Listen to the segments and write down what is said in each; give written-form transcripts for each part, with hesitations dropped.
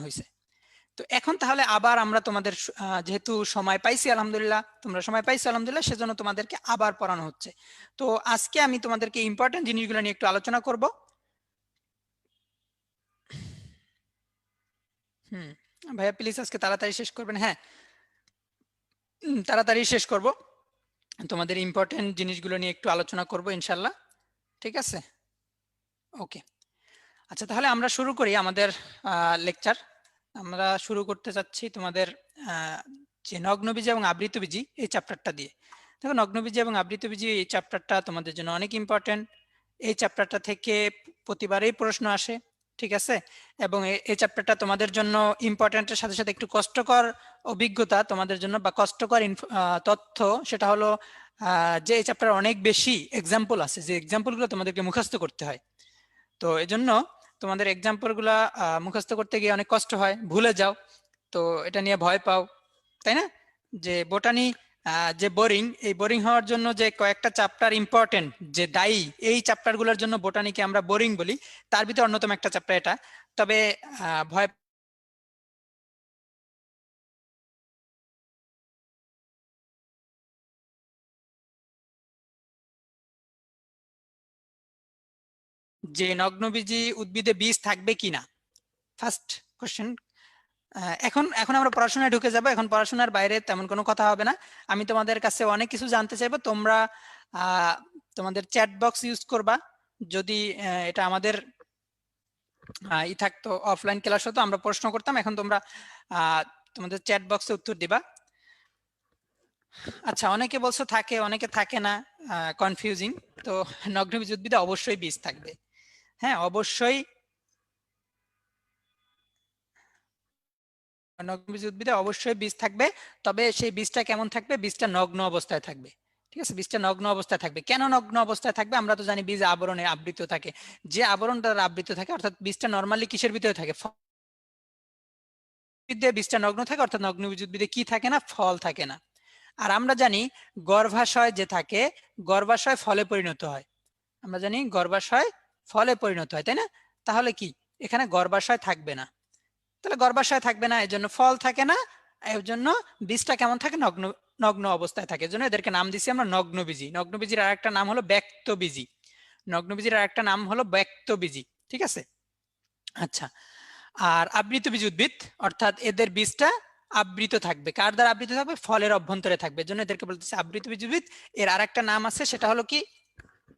হয়েছে। তো এখন তাহলে আবার আমরা তোমাদের যেহেতু সময় পাইছি আলহামদুলিল্লাহ, তোমরা সময় পাইছো আলহামদুলিল্লাহ, সেজন্য তোমাদেরকে আবার পড়ানো হচ্ছে। তো আজকে আমি তোমাদেরকে ইম্পর্টেন্ট জিনিসগুলো নিয়ে একটু আলোচনা করব। ভাইয়া প্লিজ আজকে তাড়াতাড়ি শেষ করবেন। হ্যাঁ, তাড়াতাড়ি শেষ করব। তোমাদের ইম্পর্টেন্ট জিনিসগুলো নিয়ে একটু আলোচনা করব ইনশাল্লাহ। ঠিক আছে, ওকে। আচ্ছা, তাহলে আমরা শুরু করি আমাদের লেকচার। আমরা শুরু করতে চাচ্ছি তোমাদের যে নগ্নবীজি এবং আবৃতবীজি এই চ্যাপ্টারটা দিয়ে। দেখো, নগ্নবীজি এবং আবৃতবীজি এই চ্যাপ্টারটা তোমাদের জন্য অনেক ইম্পর্টেন্ট। এই চ্যাপ্টারটা থেকে প্রতিবারেই প্রশ্ন আসে, ঠিক আছে। এবং এই চ্যাপ্টারটা তোমাদের জন্য ইম্পর্টেন্টের সাথে সাথে একটু কষ্টকর অভিজ্ঞতা তোমাদের জন্য, বা কষ্টকর তথ্য, সেটা হলো যে এই চ্যাপ্টার অনেক বেশি এক্সাম্পল আছে, যে এক্সাম্পলগুলো তোমাদেরকে মুখস্থ করতে হয়। তো এজন্য তোমাদের এক্সাম্পল গুলা মুখস্থ করতে গিয়ে অনেক কষ্ট হয়, ভুলে যাও। তো এটা নিয়ে ভয় পাও, তাই না? যে বোটানি যে বোরিং, এই বোরিং হওয়ার জন্য যে কয়েকটা চ্যাপ্টার ইম্পর্টেন্ট, যে দায়ী এই চ্যাপ্টার গুলোর জন্য বোটানিকে আমরা বোরিং বলি, তার ভিতরে অন্যতম একটা চ্যাপ্টার এটা। তবে ভয় যে নগ্নবীজি উদ্ভিদে বীজ থাকবে কিনা, ফার্স্ট কোশ্চেন। এখন এখন আমরা পড়াশোনায় ঢুকে যাব। এখন পড়াশোনার বাইরে তেমন কোনো কথা হবে না। আমি তোমাদের কাছে অনেক কিছু জানতে চাইবো। তোমরা তোমাদের চ্যাট বক্স ইউজ করবা। যদি এটা আমাদের ই থাকতো, অফলাইন ক্লাস হতো, আমরা প্রশ্ন করতাম, এখন তোমরা তোমাদের চ্যাট বক্সে উত্তর দিবা। আচ্ছা, অনেকে বলছো থাকে, অনেকে থাকে না, কনফিউজিং। তো নগ্নবীজ উদ্ভিদে অবশ্যই বীজ থাকবে। হ্যাঁ, অবশ্যই নগ্নবীজ উদ্ভিদে অবশ্যই বীজ থাকবে। তবে সেই বীজটা কেমন থাকবে? বীজটা নগ্ন অবস্থায় থাকবে। ঠিক আছে, বীজটা নগ্ন অবস্থায় থাকবে। কেন নগ্ন অবস্থায় থাকবে? আমরা তো জানি বীজ আবরণে আবৃত থাকে। যে আবরণ দ্বারা আবৃত থাকে, অর্থাৎ বীজটা নর্মালি কিসের ভিতরে থাকে? বীজটা নগ্ন থাকে, অর্থাৎ নগ্নবীজ উদ্ভিদে কি থাকে না? ফল থাকে না। আর আমরা জানি গর্ভাশয় যে থাকে, গর্ভাশয় ফলে পরিণত হয়। আমরা জানি গর্ভাশয় ফলে পরিণত হয়, তাই না? তাহলে কি এখানে গর্ভাশয় থাকবে না? তাহলে গর্ভাশয় থাকবে না, এর জন্য ফল থাকে না। এর জন্য বীজটা কেমন থাকে? নগ্ন নগ্ন অবস্থায় থাকে। এর জন্য এদেরকে নাম দিছি আমরা নগ্নবীজি। নগ্নবীজির আর একটা নাম হলো ব্যক্তবীজি। নগ্নবীজির আর একটা নাম হলো ব্যক্তবীজি। ঠিক আছে, আচ্ছা। আর আবৃতবীজ উদ্ভিদ, অর্থাৎ এদের বীজটা আবৃত থাকবে। কার দ্বারা আবৃত থাকবে? ফলের অভ্যন্তরে থাকবে। এর জন্য এদেরকে বলতেছে আবৃতবীজ উদ্ভিদ। এর আর একটা নাম আছে, সেটা হলো কি?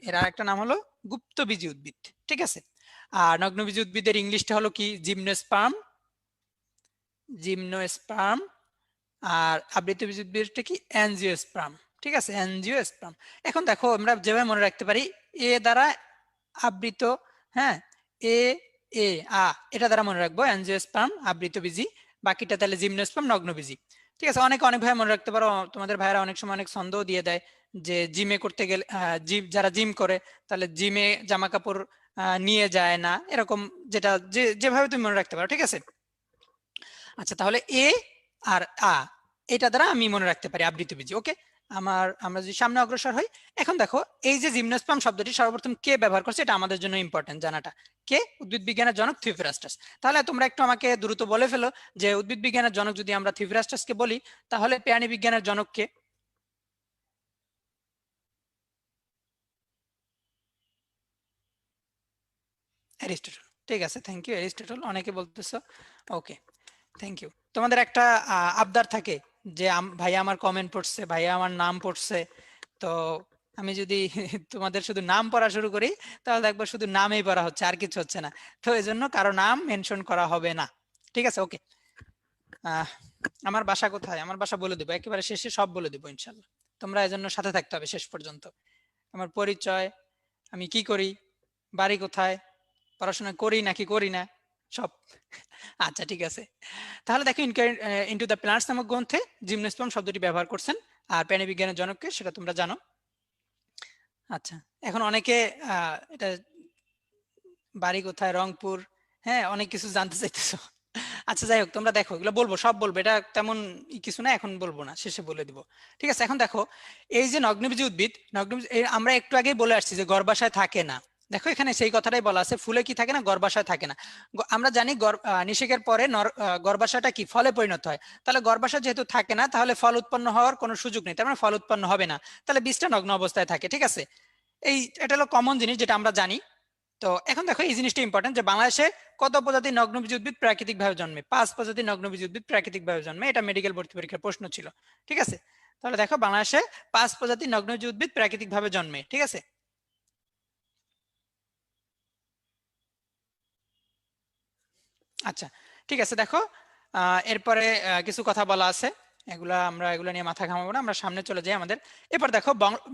এর আর একটা নাম হলো গুপ্তবীজি উদ্ভিদ। ঠিক আছে। আর নগ্নবীজি উদ্ভিদের ইংলিশটা হলো কি? জিমনোস্পার্ম। জিমনোস্পার্ম। আর আবৃতবীজ উদ্ভিদটা কি? অ্যানজিওস্পার্ম। ঠিক আছে, অ্যানজিওস্পার্ম। এখন দেখো, আমরা যেভাবে মনে রাখতে পারি, এ দ্বারা আবৃত, হ্যাঁ, এ এ আ, এটা দ্বারা মনে রাখবো অ্যানজিওস্পার্ম আবৃতবীজি। বাকিটা তাহলে জিমনোস্পার্ম নগ্নবীজি। ঠিক আছে, অনেক অনেক ভাবে মনে রাখতে পারো। তোমাদের ভাইরা অনেক সময় অনেক ছন্দও দিয়ে দেয়, যে জিমে করতে গেলে, জিম যারা জিম করে, তাহলে জিমে জামা কাপড় নিয়ে যায় না, এরকম। যেটা যেভাবে তুমি মনে রাখতে পারো। ঠিক আছে, আচ্ছা। তাহলে এ আর আ, এটা দ্বারা আমি মনে রাখতে পারি আবৃতবীজি। ওকে, আমরা যদি সামনে অগ্রসর হই, এখন দেখো, এই যে জিমনোস্পার্ম শব্দটি সর্বপ্রথম কে ব্যবহার করছে, এটা আমাদের জন্য ইম্পর্টেন্ট জানাটা। কে? উদ্ভিদ বিজ্ঞানের জনক থিওফ্রাস্টাস। তাহলে তোমরা একটু আমাকে দ্রুত বলে ফেলো, যে উদ্ভিদ বিজ্ঞানের জনক যদি আমরা থিওফ্রাস্টাসকে বলি, তাহলে প্রাণী বিজ্ঞানের জনক কে? অ্যারিস্টটল। ঠিক আছে, থ্যাংক ইউ, অ্যারিস্টটল অনেকে বলতেছো। ওকে, থ্যাংক ইউ। তোমাদের একটা আবদার থাকে, যে ভাইয়া আমার কমেন্ট পড়ছে, ভাইয়া আমার নাম পড়ছে। তো আমি যদি তোমাদের শুধু নাম পড়া শুরু করি, তাহলে একবার শুধু নামেই পড়া হচ্ছে, আর কিছু হচ্ছে না। তো এই জন্য কারো নাম মেনশন করা হবে না। ঠিক আছে, ওকে। আমার বাসা কোথায়? আমার বাসা বলে দেবো একেবারে শেষে, সব বলে দেবো ইনশাল্লাহ। তোমরা এজন্য সাথে থাকতে হবে শেষ পর্যন্ত। আমার পরিচয়, আমি কি করি, বাড়ি কোথায়, পড়াশোনা করি নাকি করি না, সব। আচ্ছা, ঠিক আছে। তাহলে দেখো, ইনটু দ্য প্লান্টস নামক গ্রন্থে জিমনোস্পার্ম শব্দটি ব্যবহার করছেন। আর প্রাণীবিজ্ঞানের জনককে, সেটা তোমরা জানো। আচ্ছা, এখন অনেকে এটা বাড়ি কোথায়, রংপুর, হ্যাঁ, অনেক কিছু জানতে চাইতেছো। আচ্ছা, যাই হোক, তোমরা দেখো, এগুলো বলবো, সব বলবো, এটা তেমন কিছু না, এখন বলবো না, শেষে বলে দিব। ঠিক আছে, এখন দেখো, এই যে নগ্নবীজি উদ্ভিদ, আমরা একটু আগেই বলে আসছি যে গর্ভাশয় থাকে না। দেখো এখানে সেই কথাটাই বলা আছে, ফুলে কি থাকে না, গর্ভাশয় থাকে না। আমরা জানি নিষেকের পরে গর্ভাশয়টা কি ফলে পরিণত হয়, তাহলে গর্ভাশয় যেহেতু থাকে না তাহলে ফল উৎপন্ন হওয়ার কোনো সুযোগ নেই, তার মানে ফল উৎপন্ন হবে না, তাহলে বীজটা নগ্ন অবস্থায় থাকে। ঠিক আছে, এটা হলো কমন জিনিস যেটা আমরা জানি। তো এখন দেখো এই জিনিসটা ইম্পর্টেন্ট যে বাংলাদেশে কত প্রজাতির নগ্নবীজ উদ্ভিদ প্রাকৃতিক ভাবে জন্মে? 5 প্রজাতির নগ্নবীজ উদ্ভিদ প্রাকৃতিক ভাবে জন্মে, এটা মেডিকেল ভর্তি পরীক্ষার প্রশ্ন ছিল। ঠিক আছে, তাহলে দেখো বাংলাদেশে 5 প্রজাতির নগ্নবীজ উদ্ভিদ প্রাকৃতিক ভাবে জন্মে। ঠিক আছে, আচ্ছা ঠিক আছে। দেখো এরপরে কিছু কথা বলা আছে, এগুলা নিয়ে মাথা ঘামাবো না, আমরা সামনে চলে যাই আমাদের। এরপর দেখো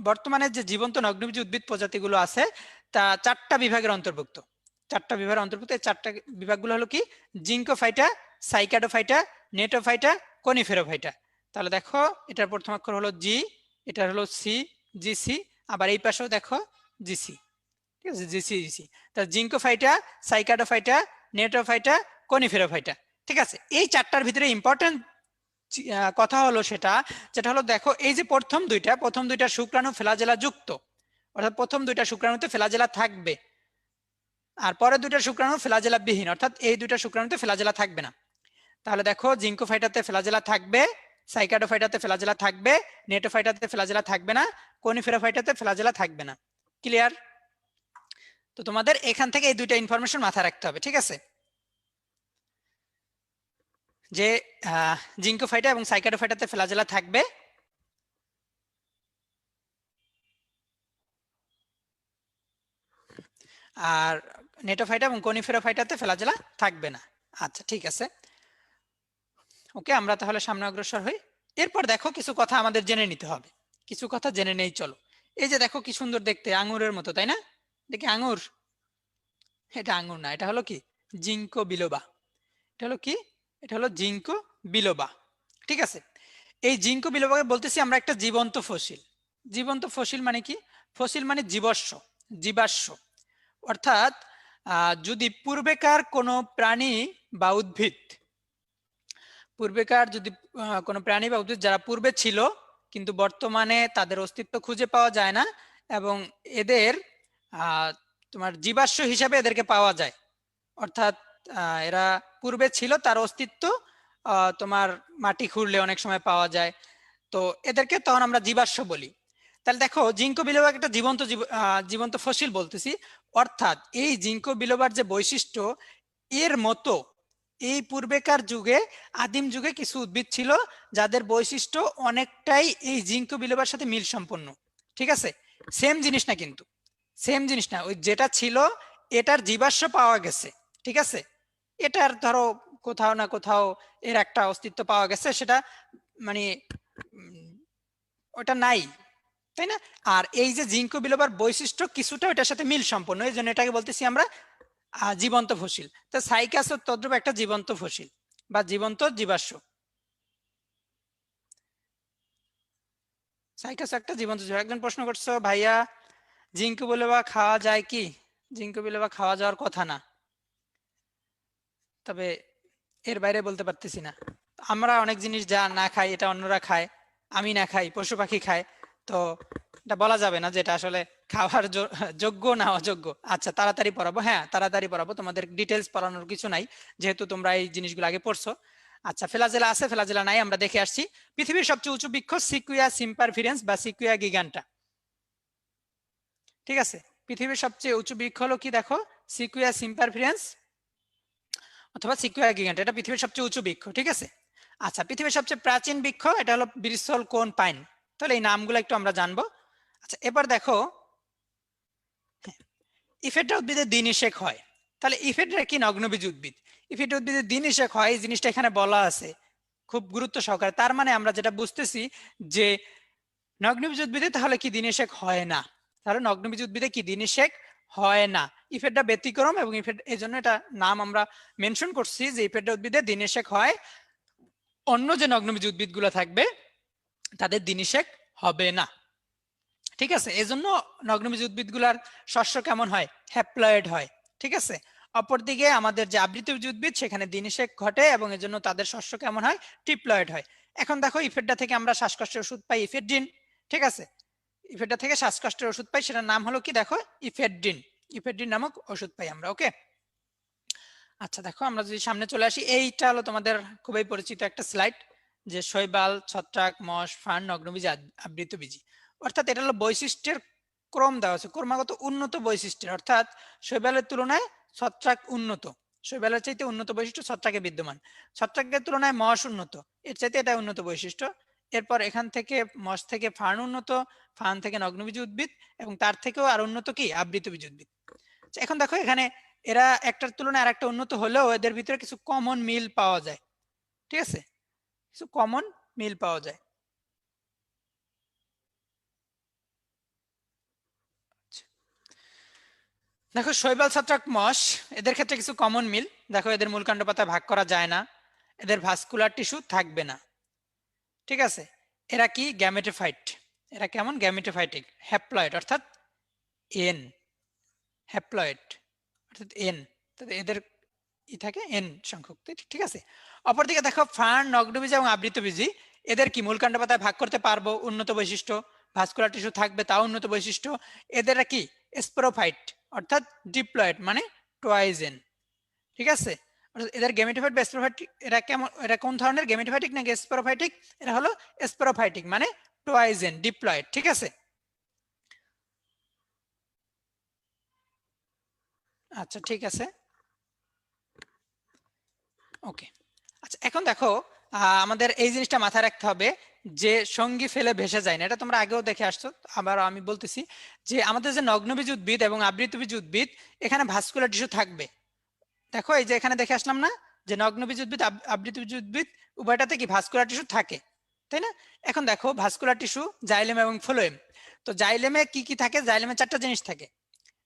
বর্তমানে যে জীবন্ত নগ্নবীজ উদ্ভিদ প্রজাতিগুলো আছে তা 4টা বিভাগের অন্তর্ভুক্ত। 4টা বিভাগের অন্তর্ভুক্ত, এই 4টা বিভাগগুলো হলো কি, জিঙ্কোফাইটা, সাইকাডোফাইটা, নেটোফাইটা, কনিফেরোফাইটা। তাহলে দেখো এটার প্রথম অক্ষর হলো জি, এটা হলো সি, জিসি, আবার এই পাশেও দেখো জিসি। ঠিক আছে, জিসি জিসি। তাহলে জিঙ্কোফাইটা, সাইকাডোফাইটা, নেটোফাইটা, কনিফেরোফাইটা। ঠিক আছে, এই 4টার ভিতরে ইম্পর্টেন্ট কথা হলো যেটা হলো দেখো এই যে প্রথম দুইটা শুক্রাণু ফ্লাজেলা যুক্ত, অর্থাৎ প্রথম দুইটা শুক্রাণুতে ফ্লাজেলা থাকবে, আর পরে দুইটা শুক্রাণু ফ্লাজেলা বিহীন, অর্থাৎ এই দুইটা শুক্রাণুতে ফ্লাজেলা থাকবে না। তাহলে দেখো জিঙ্কোফাইটাতে ফ্লাজেলা থাকবে, সাইকাডোফাইটাতে ফ্লাজেলা থাকবে, নেটোফাইটাতে ফ্লাজেলা থাকবে না, কনিফেরোফাইটাতে ফ্লাজেলা থাকবে না। ক্লিয়ার? তো তোমাদের এখান থেকে এই দুইটা ইনফরমেশন মাথায় রাখতে হবে। ঠিক আছে, যে জিঙ্কোফাইটা এবং সাইকাডোফাইটাতে ফ্লাজেলা থাকবে, আর নেটোফাইটা এবং কনিফেরোফাইটাতে ফ্লাজেলা থাকবে না। আচ্ছা ঠিক আছে, ওকে, আমরা তাহলে সামনে অগ্রসর হই। এরপর দেখো কিছু কথা আমাদের জেনে নিতে হবে, কিছু কথা জেনে নেই চলো। এই যে দেখো কি সুন্দর দেখতে, আঙ্গুরের মতো, তাই না? দেখি আঙ্গুর, এটা আঙ্গুর না, এটা হলো কি, জিঙ্কো বিলোবা। এটা হলো কি, এটা হলো জিঙ্কো বিলোবা। ঠিক আছে, এই জিঙ্কো বিলোবাকে বলতেছি আমরা একটা জীবন্ত ফসিল। জীবন্ত ফসিল মানে কি? ফসিল মানে জীবাশ্ম। অর্থাৎ যদি পূর্বেকার কোনো প্রাণী বা উদ্ভিদ, যদি কোনো প্রাণী বা উদ্ভিদ যারা পূর্বে ছিল কিন্তু বর্তমানে তাদের অস্তিত্ব খুঁজে পাওয়া যায় না, এবং এদের তোমার জীবাশ্ম হিসাবে এদেরকে পাওয়া যায়, অর্থাৎ এরা পূর্বে ছিল, তার অস্তিত্ব তোমার মাটি খুঁড়লে অনেক সময় পাওয়া যায়, তো এদেরকে তখন আমরা জীবাশ্ম বলি। তাহলে দেখো জিঙ্কো বিলোবা একটা জীবন্ত ফসিল বলতেছি, অর্থাৎ এই জিঙ্কো বিলোবার যে বৈশিষ্ট্য, এর মতো এই পূর্বেকার যুগে, আদিম যুগে কিছু উদ্ভিদ ছিল যাদের বৈশিষ্ট্য অনেকটাই এই জিঙ্কো বিলোবার সাথে মিল সম্পন্ন। ঠিক আছে, সেম জিনিস না, কিন্তু সেম জিনিস না, ওই যেটা ছিল এটার জীবাশ্ম পাওয়া গেছে। ঠিক আছে, এটার ধরো কোথাও না কোথাও এর একটা অস্তিত্ব পাওয়া গেছে, সেটা মানে ওটা নাই, তাই না? আর এই যে জিঙ্কো বিলোবার বৈশিষ্ট্য কিছুটা ওটার সাথে মিল সম্পন্ন, এই জন্য এটাকে বলতেছি আমরা জীবন্ত ফসিল। তো সাইকাস তদ্রূপ একটা জীবন্ত ফসিল বা জীবন্ত জীবাশ্ম। সাইকাস একটা জীবন্ত জীবাশ্ম। একজন প্রশ্ন করছো, ভাইয়া জিঙ্কো বিলোবা খাওয়া যায় কি? জিঙ্কো বিলোবা খাওয়া যাওয়ার কথা না, তবে এর বাইরে বলতে পারতেছি না। আমরা অনেক জিনিস যা না খাই এটা অন্যরা খায়, আমি না খাই, পশু পাখি খায়, তো এটা বলা যাবে না যে এটা আসলে খাওয়ার যোগ্য না অযোগ্য। আচ্ছা তাড়াতাড়ি পড়াবো, হ্যাঁ তাড়াতাড়ি পড়াবো, তোমাদের ডিটেলস পড়ানোর কিছু নাই, যেহেতু তোমরা এই জিনিসগুলো আগে পড়ছো। আচ্ছা ফ্লাজেলা আছে, ফ্লাজেলা নাই, আমরা দেখে আসছি। পৃথিবীর সবচেয়ে উঁচু বৃক্ষ সিকুইয়া সিম্পারভিরেন্স বা সিকুইয়া গিগান্টা। ঠিক আছে, পৃথিবীর সবচেয়ে উঁচু বৃক্ষ হলো কি, দেখো সিকুইয়া সিম্পারভিরেন্স অথবা সিকুইয়া গিগান্টা, এটা পৃথিবীর সবচেয়ে উঁচু বৃক্ষ। ঠিক আছে, আচ্ছা পৃথিবীর সবচেয়ে প্রাচীন বৃক্ষ এটা হলো ব্রিসল কোন পাইন। তাহলে এই নামগুলো একটু আমরা জানবো। আচ্ছা এবার দেখো, ইফেড্রা উদ্ভিদের দিনিষেক হয়, তাহলে ইফেড্রা কি নগ্নবীজ উদ্ভিদ? ইফেড্রা উদ্ভিদের দিনিষেক হয়, এই জিনিসটা এখানে বলা আছে খুব গুরুত্ব সহকারে। তার মানে আমরা যেটা বুঝতেছি যে নগ্নবীজ উদ্ভিদে তাহলে কি দিনিষেক হয় না, তাহলে নগ্নবীজ উদ্ভিদে কি দিনিষেক হয় না, ইফেড্রা ব্যতিক্রম, এবং এই জন্য এটা নাম আমরা মেনশন করছি যে ইফেড্রা উদ্ভিদে দিনিষেক হয়, অন্য যে নগ্নবীজ উদ্ভিদগুলো থাকবে তাদের দিনিষেক হবে না। ঠিক আছে, এজন্য নগ্নবীজ উদ্ভিদগুলার শস্য কেমন হয়, হ্যাপ্লয়েড হয়। ঠিক আছে, অপরদিকে আমাদের যে আবৃতবীজ উদ্ভিদ সেখানে দিনিষেক ঘটে, এবং এজন্য তাদের শস্য কেমন হয়, ট্রিপ্লয়েড হয়। এখন দেখো ইফেড্রা থেকে আমরা শ্বাসকষ্টের ওষুধ পাই ইফেড্রিন। ঠিক আছে, ইফেড্রা থেকে শ্বাসকষ্টের ওষুধ পাই, সেটার নাম হলো কি, দেখো ইফেড্রিন। ইফেড্রিন নামক ওষুধ পাই আমরা। ওকে, আচ্ছা দেখো আমরা যদি সামনে চলে আসি, এইটা হলো তোমাদের খুবই পরিচিত একটা স্লাইড, যে শৈবাল, ছত্রাক, মশ, ফার্ন, নগ্নবীজি, আবৃতবীজি। অর্থাৎ এটা হলো বৈশিষ্ট্যের ক্রম দেওয়া আছে, ক্রমাগত উন্নত বৈশিষ্ট্যের, অর্থাৎ শৈবালের তুলনায় ছত্রাক উন্নত, শৈবালের চাইতে উন্নত বৈশিষ্ট্য ছত্রাকে বিদ্যমান, ছত্রাকের তুলনায় মশ উন্নত, এর চাইতে এটা উন্নত বৈশিষ্ট্য। এরপর এখান থেকে মশ থেকে ফার্ন উন্নত, ফার্ন থেকে নগ্নবীজি উদ্ভিদ, এবং তার থেকেও আর উন্নত কি আবৃতবীজি উদ্ভিদ। এখন দেখো এখানে এরা একটার তুলনায় আর একটা উন্নত হলেও এদের ভিতরে কিছু কমন মিল পাওয়া যায়। ঠিক আছে, কিছু কমন মিল পাওয়া যায়। দেখো শৈবাল, ছত্রাক, মশ, এদের ক্ষেত্রে কিছু কমন মিল। দেখো এদের মূলকাণ্ড পাতা ভাগ করা যায় না, এদের ভাস্কুলার টিস্যু থাকবে না। ঠিক আছে, এরা কি গ্যামেটোফাইট, এরা কেমন গ্যামেটোফাইটিক, হ্যাপ্লয়েড অর্থাৎ এন, হ্যাপ্লয়েড অর্থাৎ এন, এদের ই থাকে এন সংখ্যক। ঠিক আছে, অপরদিকে দেখো ফার্ন, নগ্নবীজি এবং আবৃতবীজি, এদের কি মূলকাণ্ড পাতায় ভাগ করতে পারবো, উন্নত বৈশিষ্ট্য, ভাস্কুলার টিস্যু থাকবে, তাও উন্নত বৈশিষ্ট্য। এদের কি স্পোরোফাইট অর্থাৎ ডিপ্লয়েড মানে টোয়াইজেন। ঠিক আছে, এদের গেমেটোফাইট বা স্পোরোফাইটিক, এরা কেমন, এরা কোন ধরনের গেমেটোফাইটিক নাকি স্পোরোফাইটিক? এরা হলো স্পোরোফাইটিক মানে টোয়াইজেন, ডিপ্লয়েড। ঠিক আছে, আচ্ছা ঠিক আছে, ওকে। আচ্ছা এখন দেখো আমাদের এই জিনিসটা মাথায় রাখতে হবে যে সঙ্গী ফেলে ভেসে যায় না, এটা তোমরা আগেও দেখে আসছো, আবার আমি বলতেছি যে আমাদের যে নগ্নবীজ উদ্ভিদ এবং আবৃতবীজ উদ্ভিদ, এখানে ভাস্কুলার টিস্যু থাকবে। দেখো এই যে এখানে দেখে আসলাম না যে নগ্নবীজ উদ্ভিদ, আবৃতবীজ উদ্ভিদ উভয়টাতে কি ভাস্কুলার টিস্যু থাকে, তাই না? এখন দেখো ভাস্কুলার টিস্যু জাইলেম এবং ফ্লোয়েম। তো জাইলেমে কি কি থাকে? জাইলেমে চারটা জিনিস থাকে,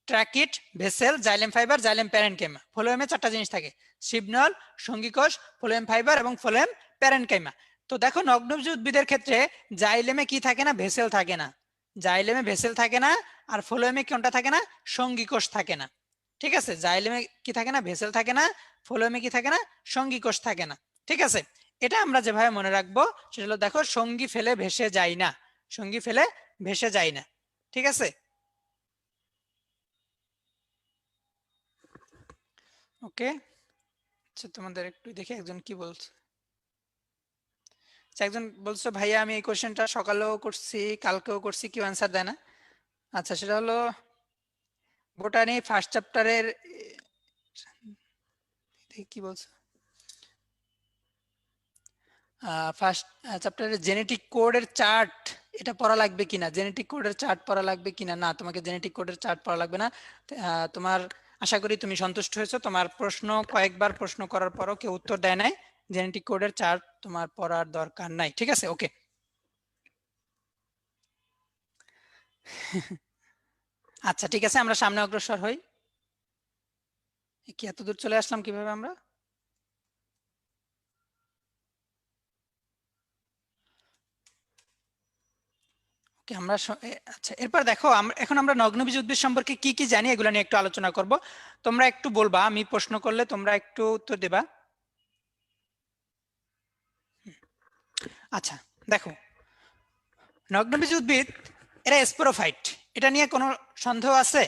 tracheid, vessel, xylem fibre, xylem parenchyma. ফ্লোয়েমে চারটা জিনিস থাকে, সিবনল, সঙ্গীকোষ, ফ্লোয়েম ফাইবার এবং ফ্লোয়েম প্যারেনকাইমা। তো দেখো নগ্নবীজ উদ্ভিদের ক্ষেত্রে জাইলেমে কি থাকে না? ভেসেল থাকে না, জাইলেমে ভেসেল থাকে না, আর ফ্লোয়েমে কোনটা থাকে না? সঙ্গীকোষ থাকে না। ঠিক আছে, জাইলেমে কি থাকে না? ভেসেল থাকে না, ফ্লোয়েমে কি থাকে না? সঙ্গীকোষ থাকে না। ঠিক আছে, এটা আমরা যেভাবে মনে রাখবো সেটা হলো, দেখো সঙ্গী ফেলে ভেসে যায় না, সঙ্গী ফেলে ভেসে যায় না। ঠিক আছে, ওকে। আচ্ছা তোমাদের একটু দেখে একজন কি বলছে, আচ্ছা একজন বলছো ভাইয়া আমি এই কোশ্চেনটা সকালেও করছি, কালকেও করছি, কেউ অ্যান্সার দেয় না। আচ্ছা সেটা হলো বোটানি ফার্স্ট চ্যাপ্টারের, কি বলছো, ফার্স্ট চ্যাপ্টারের জেনেটিক কোডের চার্ট, এটা পড়া লাগবে কিনা, জেনেটিক কোডের চার্ট পড়া লাগবে কিনা? না, তোমাকে জেনেটিক কোডের চার্ট পড়া লাগবে না। তোমার আশা করি তুমি সন্তুষ্ট হয়েছো, তোমার প্রশ্ন কয়েকবার প্রশ্ন করার পরও কেউ উত্তর দেয় নাই, জেনেটিক কোডের চার্ট তোমার পড়ার দরকার নাই। ঠিক আছে, ওকে। আচ্ছা ঠিক আছে, আমরা সামনে অগ্রসর হই। কি এত দূর চলে আসলাম কিভাবে আমরা? ওকে, আমরা আচ্ছা এরপর দেখো এখন আমরা নগ্নবীজ উদ্ভিদ সম্পর্কে কি কি জানি এগুলো নিয়ে একটু আলোচনা করব। তোমরা একটু বলবা, আমি প্রশ্ন করলে তোমরা একটু উত্তর দেবা। আচ্ছা দেখো, নগ্নবীজ উদ্ভিদ এরা স্পোরোফাইট, এটা নিয়ে কোনো সন্দেহ আছে?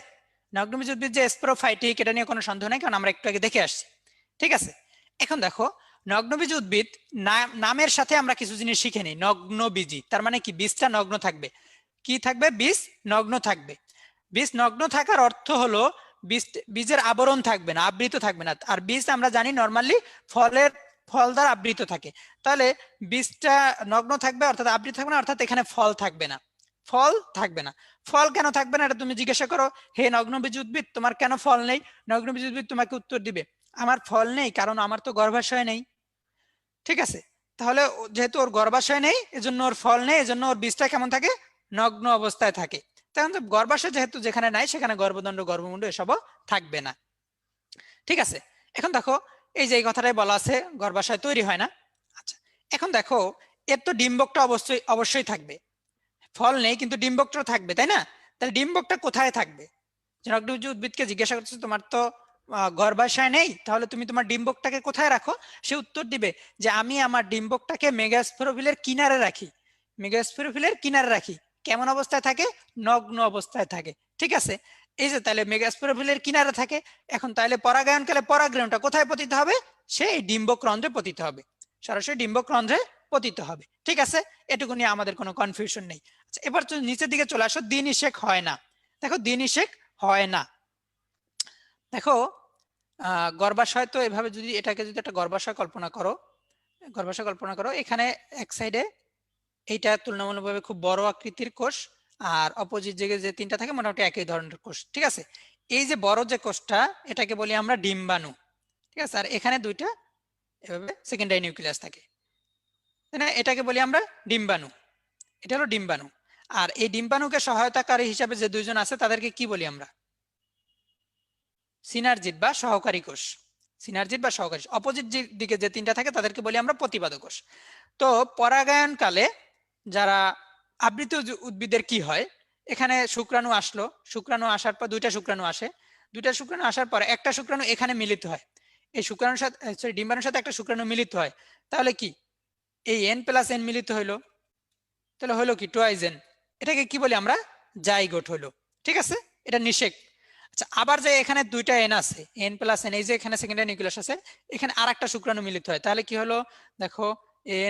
নগ্নবীজ উদ্ভিদ যে স্পোরোফাইটিক এটা নিয়ে কোনো সন্দেহ নেই, কারণ আমরা একটু আগে দেখে আসছি। ঠিক আছে, এখন দেখো নগ্নবীজ উদ্ভিদ নামের সাথে আমরা কিছু জিনিস শিখে নিই। নগ্নবীজি তার মানে কি? বীজটা নগ্ন থাকবে। কি থাকবে? বীজ নগ্ন থাকবে। বীজ নগ্ন থাকার অর্থ হলো বীজের আবরণ থাকবে না, আবৃত থাকবে না। আর বীজ আমরা জানি নর্মালি ফল দ্বারা আবৃত থাকে। তাহলে বীজটা নগ্ন থাকবে অর্থাৎ আবৃত থাকবে না, অর্থাৎ এখানে ফল থাকবে না, ফল থাকবে না। ফল কেন থাকবে না এটা তুমি জিজ্ঞাসা করো, হে নগ্নবীজ উদ্ভিদ তোমার কেন ফল নেই? নগ্নবীজ উদ্ভিদ তোমাকে উত্তর দিবে, আমার ফল নেই কারণ আমার তো গর্ভাশয় নেই। ঠিক আছে, তাহলে যেহেতু ওর গর্ভাশয় নেই এজন্য ওর ফল নেই, এজন্য ওর বীজটা কেমন থাকে? নগ্ন অবস্থায় থাকে। তখন গর্ভাশয় যেহেতু যেখানে নাই সেখানে গর্ভদণ্ড, গর্ভমুণ্ড এসবও থাকবে না। ঠিক আছে, এখন দেখো এই যে এই কথাটাই বলা আছে গর্ভাশয় তৈরি হয় না। আচ্ছা এখন দেখো এর তো ডিম্বকটা অবশ্যই অবশ্যই থাকবে, ফল নেই কিন্তু ডিম্বকটা থাকবে, তাই না? তাহলে ডিম্বকটা কোথায় থাকবে? জনকডুবি উদ্ভিদকে জিজ্ঞাসা করছে তোমার তো গর্ভাশয় নেই, তাহলে তুমি তোমার ডিম্বকটাকে কোথায় রাখো? সে উত্তর দিবে যে আমি আমার ডিম্বকটাকে মেগাস্পোরোফিলের কিনারে রাখি, মেগাস্পোরোফিলের কিনারে রাখি। কেমন অবস্থায় থাকে? নগ্ন অবস্থায় থাকে। ঠিক আছে, এই যে তাহলে মেগাস্পোরোফিলের কিনারে থাকে, এখন তাহলে পরাগায়নকালে পরাগরেণুটা কোথায় পতিত হবে? সেই ডিম্বক্রন্ধ্রে পতিত হবে, সরাসরি ডিম্বক্রন্ধ্রে পতিত হবে। ঠিক আছে, এটুকু নিয়ে আমাদের কোনো কনফিউশন নেই। আচ্ছা, এবার তুমি নিচের দিকে চলে আসো। দ্বিনিষেক হয় না, দেখো দ্বিনিষেক হয় না। দেখো গর্ভাশয় তো এভাবে, যদি এটাকে যদি একটা গর্ভাশয় কল্পনা করো, গর্ভাশয় কল্পনা করো, এখানে এক সাইডে এইটা তুলনামূলকভাবে খুব বড় আকৃতির কোষ, আর অপোজিট দিকে যে তিনটা থাকে মোটামুটি একই ধরনের কোষ। ঠিক আছে, এই যে বড় যে কোষটা এটাকে বলি আমরা ডিম্বাণু। ঠিক আছে, আর এখানে দুইটা এভাবে সেকেন্ডারি নিউক্লিয়াস থাকে, তাই না? এটাকে বলি আমরা ডিম্বাণু, এটা হলো ডিম্বাণু। আর এই ডিম্বাণুকে সহায়তাকারী হিসাবে যে দুইজন আছে তাদেরকে কি বলি আমরা? সিনার্জিড বা সহকারী কোষ। সিনার্জিড বা সহকারী। অপোজিট দিকে যে তিনটা থাকে তাদেরকে বলি আমরা প্রতিপাদক কোষ। তো পরাগায়ন কালে যারা আবৃত উদ্ভিদের কি হয়, এখানে শুক্রাণু আসলো, শুক্রাণু আসার পর দুইটা শুক্রাণু আসে, দুইটা শুক্রাণু আসার পর একটা শুক্রাণু এখানে মিলিত হয়, এই শুক্রাণুর সাথে সরি ডিম্বাণুর সাথে একটা শুক্রাণু মিলিত হয়, তাহলে কি এই N+N মিলিত হইলো, তাহলে হলো কি টুয়াইজ N, এটাকে কি বলি আমরা? জাইগোট হইলো। ঠিক আছে, এটা নিষেক। আচ্ছা, আবার যে এখানে দুইটা N আছে, N+N, এই যে এখানে সেকেন্ডারি নিউক্লিয়াস আছে, এখানে আর একটা শুক্রাণু মিলিত হয়, তাহলে কি হলো? দেখো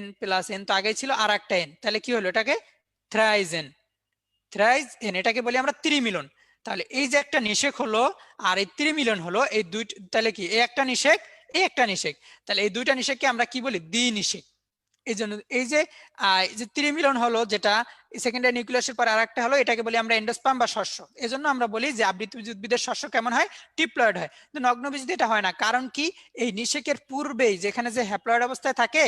N+N তো আগেই ছিল, আর একটা N, তাহলে কি হলো? এটাকে থ্রাইজ N, থ্রাইজ N, এটাকে বলি আমরা ত্রিমিলন। তাহলে এই যে একটা নিষেক হলো আর এই ত্রিমিলন হলো, এই দুই, তাহলে কি এই একটা নিষেক, এই একটা নিষেক, তাহলে এই দুইটা নিষেককে আমরা কি বলি? দ্বিনিষেক। এই জন্য এই যে ত্রিমিলন হলো যেটা সেকেন্ডারি নিউক্লিয়াসের পর আরেকটা হলো, এটাকে বলি আমরা এন্ডোস্পার্ম বা শস্য। এজন্য আমরা বলি যে আবৃতবীজ উদ্ভিদের শস্য কেমন হয়? টিপ্লয়েড হয়। কিন্তু নগ্নবীজ এটা হয় না, কারণ কি? এই নিষেকের পূর্বেই যেখানে যে হ্যাপ্লয়েড অবস্থায় থাকে,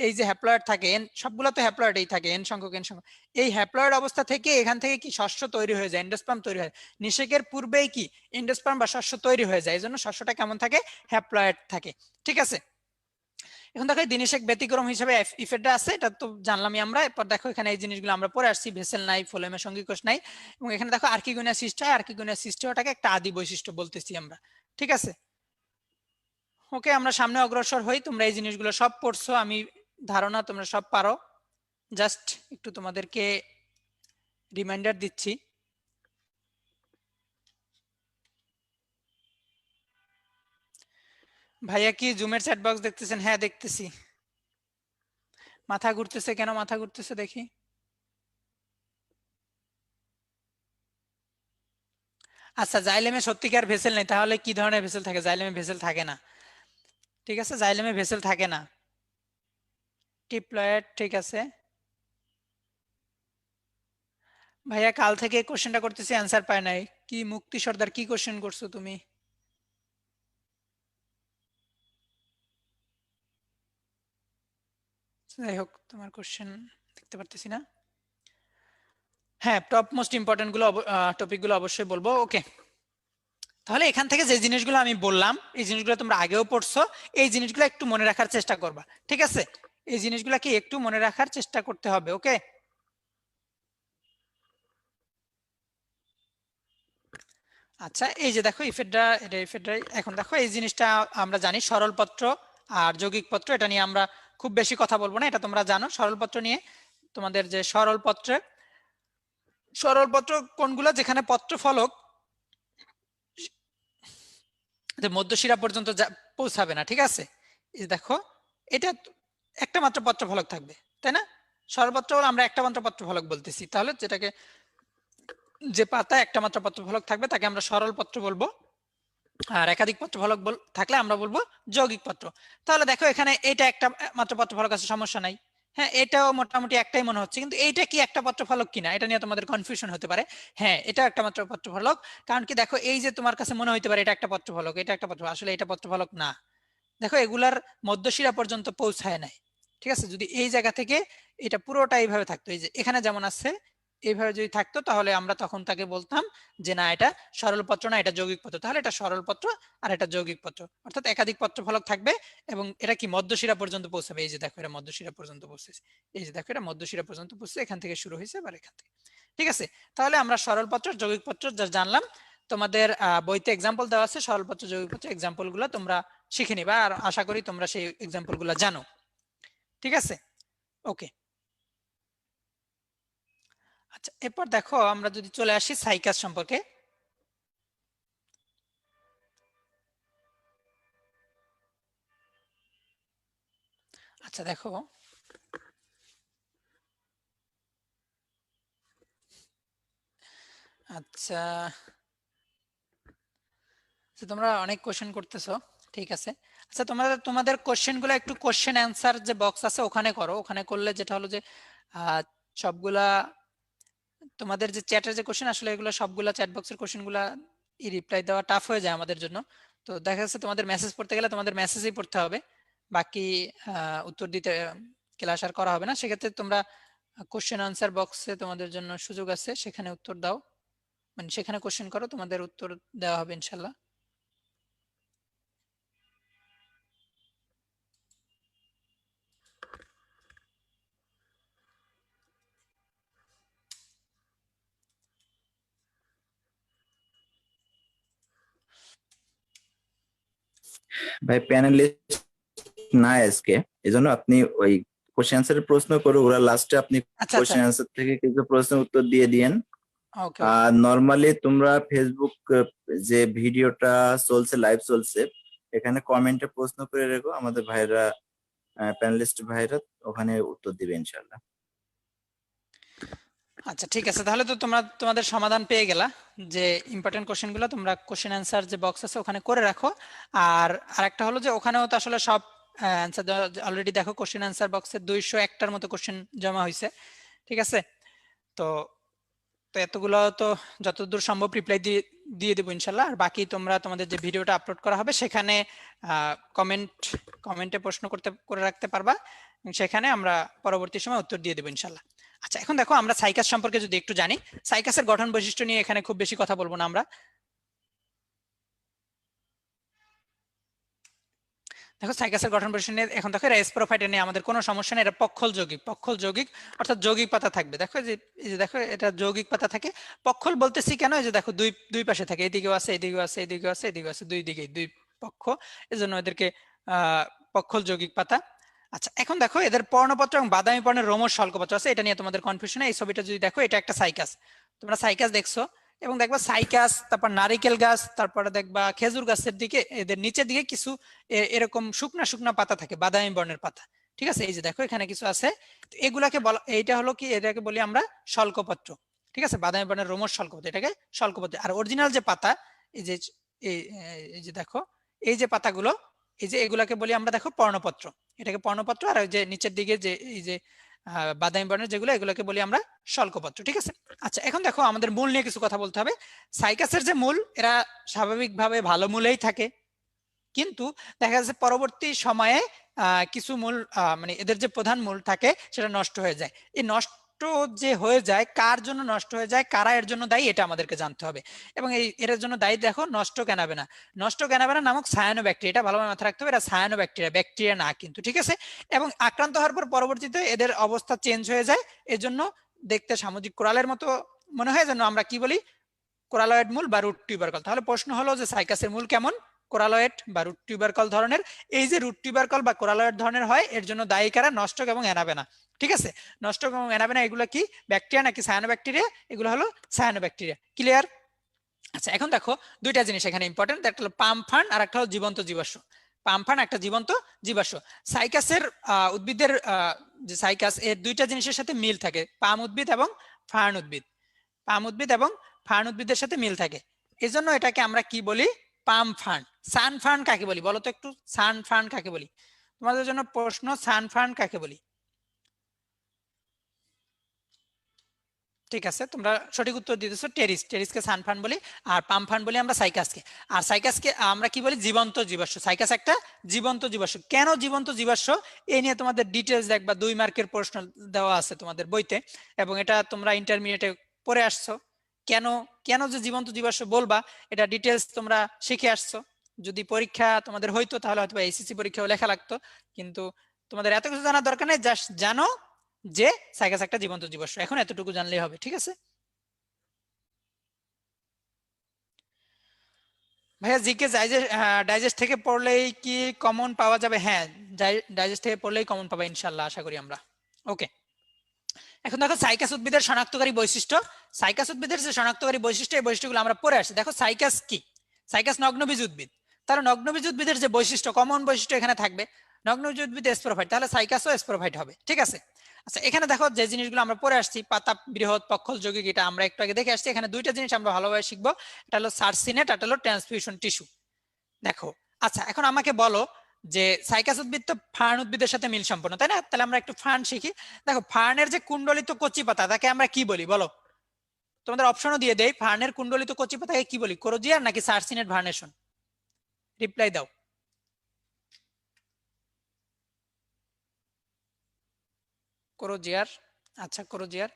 এই যে হ্যাপ্লয়েড থাকে এন, সবগুলো তো হ্যাপ্লয়েডই থাকে, এন সংখ্যক এন সংখ্যক, এই হ্যাপ্লয়েড অবস্থা থেকে এখান থেকে কি শস্য তৈরি হয়ে যায়, এন্ডোস্পার্ম তৈরি হয়। নিষেকের পূর্বেই কি এন্ডোস্পার্ম বা শস্য তৈরি হয়ে যায়, এজন্য শস্যটা কেমন থাকে? হ্যাপ্লয়েড থাকে। ঠিক আছে, এখন দেখো দিনিশেক ব্যতিক্রম হিসেবে ইফেডরা আছে, এটা তো জানলামই আমরা। এরপর দেখো এখানে এই জিনিসগুলো আমরা পরে আসছি, ভেসেল নাই, ফোলেমের সঙ্গী কোষ নাই, এবং এখানে দেখো আর্কিগোনিয়া সিস্ট হয়, আর্কিগোনিয়া সিস্ট ওটাকে একটা আদি বৈশিষ্ট্য বলতেছি আমরা। ঠিক আছে, ওকে, আমরা সামনে অগ্রসর হই। তোমরা এই জিনিসগুলো সব পড়ছো, আমি ধারণা তোমরা সব পারো, জাস্ট একটু তোমাদেরকে রিমাইন্ডার দিচ্ছি। ভাইয়া কি জুমের চ্যাট বক্স দেখতেছেন? হ্যাঁ দেখতেছি। মাথা ঘুরতেছে কেন? মাথা ঘুরতেছে দেখি। আচ্ছা, জাইলেমে সত্যিকার ভেসেল নেই, তাহলে কি ধরনের ভেসেল থাকে? জাইলেমে ভেসেল থাকে না। ঠিক আছে, জাইলেমে ভেসেল থাকে না, টিপ্লয়েড। ঠিক আছে ভাইয়া, কাল থেকে কোশ্চেনটা করতেছি, অ্যান্সার পায় নাই। কি মুক্তি সর্দার, কি কোশ্চেন করছো তুমি? যাই হোক, তোমার কোশ্চেন দেখতে পারতেছি না। হ্যাঁ, টপ মোস্ট ইম্পর্টেন্ট গুলো টপিক গুলো অবশ্যই বলবো। ওকে, তাহলে এখান থেকে যে জিনিসগুলো আমি বললাম, এই জিনিসগুলো তোমরা আগেও পড়ছো, এই জিনিসগুলো একটু মনে রাখার চেষ্টা করবা। ঠিক আছে, এই জিনিসগুলোকে একটু মনে রাখার চেষ্টা করতে হবে। ওকে, আচ্ছা, এই যে দেখো ইফেডরা, এটা ইফেডরা। এখন দেখো এই জিনিসটা আমরা জানি, সরল পত্র আর যৌগিক পত্র, এটা নিয়ে আমরা খুব বেশি কথা বলবো না, এটা তোমরা জানো। সরল পত্র নিয়ে তোমাদের যে সরল পত্রে, সরল পত্র কোনগুলো? যেখানে পত্র ফলক মধ্যশিরা পর্যন্ত পৌঁছাবে না। ঠিক আছে, এই দেখো এটা একটা মাত্র পত্র ফলক থাকবে, তাই না? সরল পত্র হলো আমরা একটা মাত্র পত্র ফলক বলতেছি, তাহলে যেটাকে, যে পাতায় একটা মাত্র পত্র ফলক থাকবে তাকে আমরা সরল পত্র বলবো, আর একাধিক পত্র ফলক থাকলে আমরা বলবো যৌগিক পত্র। তাহলে দেখো এখানে এটা একটা মাত্র পত্র ফলক আছে, সমস্যা নাই। হ্যাঁ, এটাও মোটামুটি একটাই মনে হচ্ছে, কিন্তু এইটা কি একটা পত্র ফলক কিনা এটা নিয়ে তোমাদের কনফিউশন হতে পারে। হ্যাঁ, এটা একটা মাত্র পত্র ফলক, কারণ কি দেখো এই যে তোমার কাছে মনে হইতে পারে এটা একটা পত্র ফলক, এটা একটা পত্র, আসলে এটা পত্র ফলক না। দেখো এগুলার মধ্যশিরা পর্যন্ত পৌঁছায় নাই। ঠিক আছে, যদি এই জায়গা থেকে এটা পুরোটা এইভাবে থাকতো, এই যে এখানে যেমন আছে এইভাবে যদি থাকতো, তাহলে আমরা তখন তাকে বলতাম যে না, এটা সরল পত্র না, এটা যৌগিক পত্র। তাহলে এটা সরল পত্র আর এটা যৌগিক পত্র, অর্থাৎ একাধিক পত্র ফলক থাকবে এবং এটা কি মধ্যশিরা পর্যন্ত পৌঁছাবে। এই যে দেখো এটা মধ্যশিরা পর্যন্ত পৌঁছেছে, এই যে দেখো এটা মধ্যশিরা পর্যন্ত পৌঁছেছে, এখান থেকে শুরু হয়েছে আবার এখান থেকে। ঠিক আছে, তাহলে আমরা সরল পত্র যৌগিক পত্র যা জানলাম। তোমাদের বইতে এক্সাম্পল দেওয়া আছে সরল পত্র যৌগিক পত্র, এক্সাম্পল গুলো তোমরা শিখে নিবা, আর আশা করি তোমরা সেই এক্সাম্পল গুলো জানো। ঠিক আছে, ওকে। আচ্ছা, এরপর দেখো আমরা যদি চলে আসি সাইকাস সম্পর্কে। আচ্ছা দেখো, আচ্ছা তোমরা অনেক কোশ্চেন করতেছো, ঠিক আছে। আচ্ছা তোমাদের কোশ্চেন গুলো একটু কোশ্চেন অ্যান্সার যে বক্স আছে ওখানে করো। ওখানে করলে যেটা হলো যে সবগুলা তোমাদের যে চ্যাটের যে কোশ্চেন, আসলে এগুলো সবগুলা চ্যাট বক্সের কোশ্চেন গুলা রিপ্লাই দেওয়া টাফ হয়ে যায় আমাদের জন্য। তো দেখা যাচ্ছে তোমাদের মেসেজ পড়তে গেলে তোমাদের মেসেজই পড়তে হবে, বাকি উত্তর দিতে ক্লাস আর করা হবে না। সেক্ষেত্রে তোমরা কোশ্চেন আনসার বক্সে তোমাদের জন্য সুযোগ আছে, সেখানে উত্তর দাও, মানে সেখানে কোশ্চেন করো, তোমাদের উত্তর দেওয়া হবে ইনশাল্লাহ। ভাই প্যানেলিস্ট না আজকে, এজন্য আপনি ওই কোশ্চেন আনসারের প্রশ্ন করে ওরা লাস্টে আপনি আচ্ছা আচ্ছা, কোশ্চেন আনসার থেকে কিছু প্রশ্নের উত্তর দিয়ে দিয়েন। ওকে ওকে। আর নরমালি তোমরা ফেসবুক যে ভিডিওটা চলছে, লাইভ চলছে, এখানে কমেন্টে প্রশ্ন করে রেখো, আমাদের ভাইরা প্যানেলিস্ট ভাইরা ওখানে উত্তর দিবে ইনশাল্লাহ। আচ্ছা ঠিক আছে, তাহলে তো তোমরা তোমাদের সমাধান পেয়ে গেলা, যে ইম্পর্টেন্ট কোশ্চেনগুলো তোমরা কোশ্চেন অ্যান্সার যে বক্স আছে ওখানে করে রাখো। আর আরেকটা হলো যে ওখানেও তো আসলে সব অ্যান্সার অলরেডি দেখো, কোশ্চেন অ্যান্সার বক্সে 201টার মতো কোশ্চেন জমা হয়েছে, ঠিক আছে। তো তো এতগুলো তো যতদূর সম্ভব রিপ্লাই দিয়ে দিয়ে দেবো ইনশাল্লাহ। আর বাকি তোমরা তোমাদের যে ভিডিওটা আপলোড করা হবে সেখানে কমেন্টে প্রশ্ন করে রাখতে পারবা, সেখানে আমরা পরবর্তী সময় উত্তর দিয়ে দেবো ইনশাল্লাহ। আচ্ছা এখন দেখো, আমরা সাইকাস সম্পর্কে যদি একটু জানি, সাইকাসের গঠন বৈশিষ্ট্য নিয়ে এখানে খুব বেশি কথা বলবো না আমরা। দেখো সাইকাসের গঠন বৈশিষ্ট্য নিয়ে এখন দেখো, এরা স্পোরোফাইটা নিয়ে আমাদের কোনো সমস্যা নেই। এটা পক্ষল যৌগিক, পক্ষল যৌগিক অর্থাৎ যৌগিক পাতা থাকবে। দেখো এই যে দেখো, এটা যৌগিক পাতা থাকে। পক্ষল বলতেছি কেন, এই যে দেখো দুই দুই পাশে থাকে, এদিকেও আছে এদিকেও আছে এদিকেও আছে এদিকেও আছে, দুই দিকেই দুই পক্ষ, এজন্য এদেরকে পক্ষল যৌগিক পাতা। আচ্ছা এখন দেখো, এদের পর্ণপত্র এবং বাদামি বর্ণের রোমশ স্বল্পপত্র আছে, এটা নিয়ে তোমাদের কনফিউশন। এই ছবিটা যদি দেখো, এটা একটা সাইকাস, তোমরা সাইকাস দেখছো, এবং দেখবা সাইকাস, তারপর নারিকেল গাছ, তারপরে দেখবা খেজুর গাছের দিকে, এদের নিচের দিকে কিছু এরকম শুকনা শুকনা পাতা থাকে, বাদামি বর্ণের পাতা, ঠিক আছে। এই যে দেখো এখানে কিছু আছে, এগুলাকে বলা, এইটা হলো কি, এটাকে বলি আমরা স্বল্কপত্র, ঠিক আছে। বাদামি বর্ণের রোমশ স্বল্কপত্র, এটাকে স্বল্কপত্র। আর অরিজিনাল যে পাতা, এই যে এই যে দেখো, এই যে পাতাগুলো, এই যে এগুলাকে বলি আমরা দেখো পর্ণপত্র, এটাকে পর্ণপত্র। আর ওই যে নিচের দিকে যে এই যে বাদামি বর্ণের যেগুলো, এগুলোকে বলি আমরা স্বল্কপত্র, ঠিক আছে। আচ্ছা এখন দেখো, আমাদের মূল নিয়ে কিছু কথা বলতে হবে। সাইকাসের যে মূল, এরা স্বাভাবিকভাবে ভালো মূলেই থাকে, কিন্তু দেখা যাচ্ছে পরবর্তী সময়ে কিছু মূল, মানে এদের যে প্রধান মূল থাকে সেটা নষ্ট হয়ে যায়। এই নষ্ট যে হয়ে যায়, কার জন্য নষ্ট হয়ে যায়, কারা এর জন্য দায়ী, এটা আমাদেরকে জানতে হবে। এবং এর জন্য দায়ী দেখো, নষ্ট ক্যানাবেনা, নষ্ট ক্যানাবেনা নামক সায়ানো ব্যাকটেরিয়া, এটা ভালোভাবে মাথায় রাখতে হবে, এটা সায়ানো ব্যাকটেরিয়া, ব্যাকটেরিয়া না কিন্তু, ঠিক আছে। এবং আক্রান্ত হওয়ার পর পরবর্তীতে এদের অবস্থা চেঞ্জ হয়ে যায়, এজন্য দেখতে সামুদ্রিক কোরালের মতো মনে হয়, যেন আমরা কি বলি, কোরালয়েড মূল বা রুট টিউবারকল। তাহলে প্রশ্ন হলো যে সাইকাসের মূল কেমন, কোরালয়েড বা রুট টিউবারকল ধরনের। এই যে রুট টিউবারকল বা কোরালয়েড ধরনের হয়, এর জন্য দায়ী কারা, নষ্টক এবং অ্যানাবেনা, ঠিক আছে। নষ্টক এবং অ্যানাবেনা এগুলো কি ব্যাকটেরিয়া নাকি সায়ানো ব্যাকটেরিয়া, এগুলো হলো সায়ানো ব্যাকটেরিয়া, ক্লিয়ার। আচ্ছা এখন দেখো, দুইটা জিনিস এখানে ইম্পর্টেন্ট, একটা হলো পাম ফার্ন আর একটা হলো জীবন্ত জীবাশ্ম। পাম ফার্ন একটা জীবন্ত জীবাশ্ম। সাইকাসের উদ্ভিদের যে সাইকাস, এর দুইটা জিনিসের সাথে মিল থাকে, পাম উদ্ভিদ এবং ফার্ন উদ্ভিদ, পাম উদ্ভিদ এবং ফার্ন উদ্ভিদের সাথে মিল থাকে, এজন্য এটাকে আমরা কি বলি, পাম ফার্ন। সান ফার্ন কাকে বলি বলো তো একটু, সান ফার্ন কাকে বলি? তোমাদের জন্য প্রশ্ন, সান ফার্ন কাকে বলি? ঠিক আছে, তোমরা সঠিক উত্তর দিতেছো, টেরিস, টেরিসকে সানফান বলি, আর পামফান বলি আমরা সাইকাসকে। আর সাইকাসকে আমরা কি বলি, জীবন্ত জীবাশ্ম। সাইকাস একটা জীবন্ত জীবাশ্ম। কেন জীবন্ত জীবাশ্ম, এই নিয়ে তোমাদের ডিটেলস দেখবা, 2 মার্কের প্রশ্ন দেওয়া আছে তোমাদের বইতে, এবং এটা তোমরা ইন্টারমিডিয়েটে পড়ে আসছো। কেন কেন যে জীবন্ত জীবাশ্ম বলবা, এটা ডিটেলস তোমরা শিখে আসছো। যদি পরীক্ষা তোমাদের হইতো, তাহলে হয়তো এইচএসসি পরীক্ষাও লেখা লাগতো, কিন্তু তোমাদের এত কিছু জানার দরকার নেই, জাস্ট জানো যে সাইকাস একটা জীবন্ত জীবাশ্ম, এখন এতটুকু জানলেই হবে, ঠিক আছে। ভাইয়া জিকে ডাইজেস্ট থেকে পড়লেই কি কমন পাওয়া যাবে? হ্যাঁ, ডাইজেস্ট থেকে পড়লেই কমন পাবে ইনশাল্লাহ, আশা করি আমরা। ওকে, এখন দেখো সাইকাস উদ্ভিদের শনাক্তকারী বৈশিষ্ট্য। সাইকাস উদ্ভিদের যে শনাক্তকারী বৈশিষ্ট্য, এই বৈশিষ্ট্যগুলো আমরা পড়ে আসি। দেখো সাইকাস কি, সাইকাস নগ্নবীজ উদ্ভিদ। তাহলে নগ্নবীজ উদ্ভিদের যে বৈশিষ্ট্য, কমন বৈশিষ্ট্য এখানে থাকবে, নগ্নজ উদ্ভিদ স্পোরোফাইট, তাহলে সাইকাসও স্পোরোফাইট হবে। ঠিক আছে, আচ্ছা এখানে দেখো যে জিনিসগুলো আমরা পড়ে আসছি, পাতা বৃহৎ, পক্ষল যৌগিক, এটা আমরা একটু আগে দেখে আসছি। এখানে দুইটা জিনিস আমরা ভালোভাবে শিখবো, এটা হলো সার্সিনেট, এটা হলো ট্রান্সফিউশন টিস্যু। দেখো, আচ্ছা এখন আমাকে বলো যে সাইকাস উদ্ভিদ তো ফার্ন উদ্ভিদের সাথে মিল সম্পন্ন, তাই না? তাহলে আমরা একটু ফার্ন শিখি। দেখো, ফার্নের যে কুণ্ডলিত কচি পাতা, তাকে আমরা কি বলি বলো? তোমাদের অপশনও দিয়ে দেই, ফার্নের কুণ্ডলিত কচি পাতাকে কি বলি, কোরোজিয়ার নাকি সার্সিনেট ভার্নেশন? রিপ্লাই দাও। কোরোজিয়ার, আচ্ছা কোরোজিয়ার,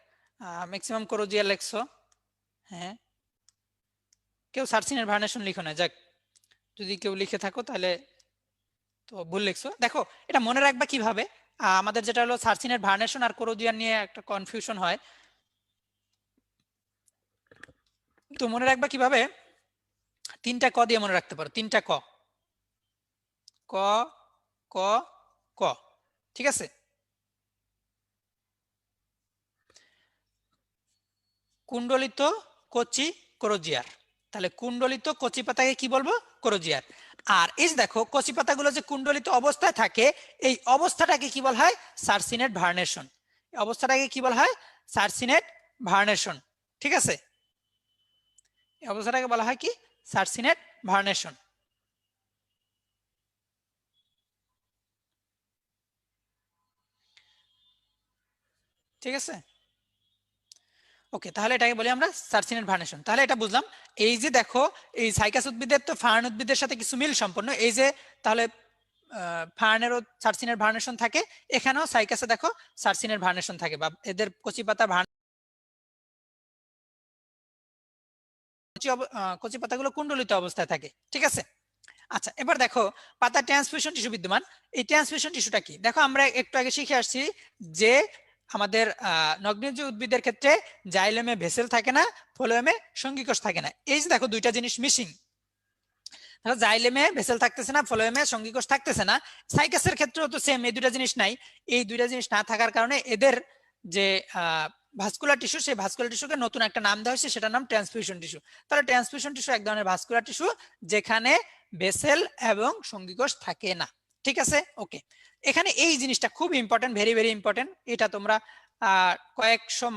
ম্যাক্সিমাম কোরোজিয়ার লেখছো। হ্যাঁ, কেউ সার্সিনেট ভার্নেশন লিখো না, যাক যদি কেউ লিখে থাকো তাহলে তো ভুল লিখছো। দেখো, এটা মনে রাখবা কিভাবে, আমাদের যেটা হলো সার্সিনেট ভার্নেশন আর কোরোজিয়ার নিয়ে একটা কনফিউশন হয়, তো মনে রাখবা কিভাবে, তিনটা ক দিয়ে মনে রাখতে পারো, তিনটা ক, ক ক ক, ঠিক আছে? কুণ্ডলিত কচি কোরোজিয়ার, তাহলে কুণ্ডলিত কচি পাতাকে কি বলবো, কোরোজিয়ার। আর এই যে দেখো, কচি পাতাগুলো যে কুণ্ডলিত অবস্থায় থাকে, এই অবস্থাটাকে কি বলা হয়, সার্সিনেট ভার্নেশন। এই অবস্থাটাকে কি বলা হয়, সার্সিনেট ভার্নেশন। ঠিক আছে, এই অবস্থাটাকে বলা হয় কি, সার্সিনেট ভার্নেশন। ঠিক আছে, ওকে, তাহলে এটাকে বলি আমরা সার্সিনেট ভার্নেশন। তাহলে এটা বুঝলাম। এই যে দেখো, এই সাইকাস উদ্ভিদের তো ফার্ন উদ্ভিদের সাথে কিছু মিল সম্পন্ন, এই যে তাহলে ফার্নেরও সার্সিনেট ভার্নেশন থাকে, এখানেও সাইকাসে দেখো সার্সিনেট ভার্নেশন থাকে, বা এদের কচি পাতা কচি পাতাগুলো কুণ্ডলিত অবস্থায় থাকে। ঠিক আছে, আচ্ছা এবার দেখো, পাতা ট্রান্সফিউশন টিস্যু বিদ্যমান। এই ট্রান্সফিউশন টিস্যুটা কি, দেখো আমরা একটু আগে শিখে আসছি যে আমাদের নগ্নজ উদ্ভিদের ক্ষেত্রে জাইলেমে ভেসেল থাকে না, ফ্লোয়েমে সঙ্গীকোষ থাকে না। এই যে দেখো, দুইটা জিনিস মিসিং, জাইলেমে ভেসেল থাকতেছে না, ফ্লোয়েমে সঙ্গীকোষ থাকতেছে না। সাইকাসের ক্ষেত্রেও তো সেম, এই দুইটা জিনিস নাই। এই দুইটা জিনিস না থাকার কারণে এদের যে ভাস্কুলার টিস্যু, সেই ভাস্কুলার টিস্যুকে নতুন একটা নাম দেওয়া হয়েছে, সেটার নাম ট্রান্সফিউশন টিস্যু। তাহলে ট্রান্সফিউশন টিস্যু এক ধরনের ভাস্কুলার টিস্যু, যেখানে ভেসেল এবং সঙ্গীকোষ থাকে না। ঠিক আছে, ওকে। এখানে এই জিনিসটা খুব ইম্পর্টেন্ট, ভেরি ভেরি ইম্পর্টেন্ট, এটা তোমরা কয়েকশো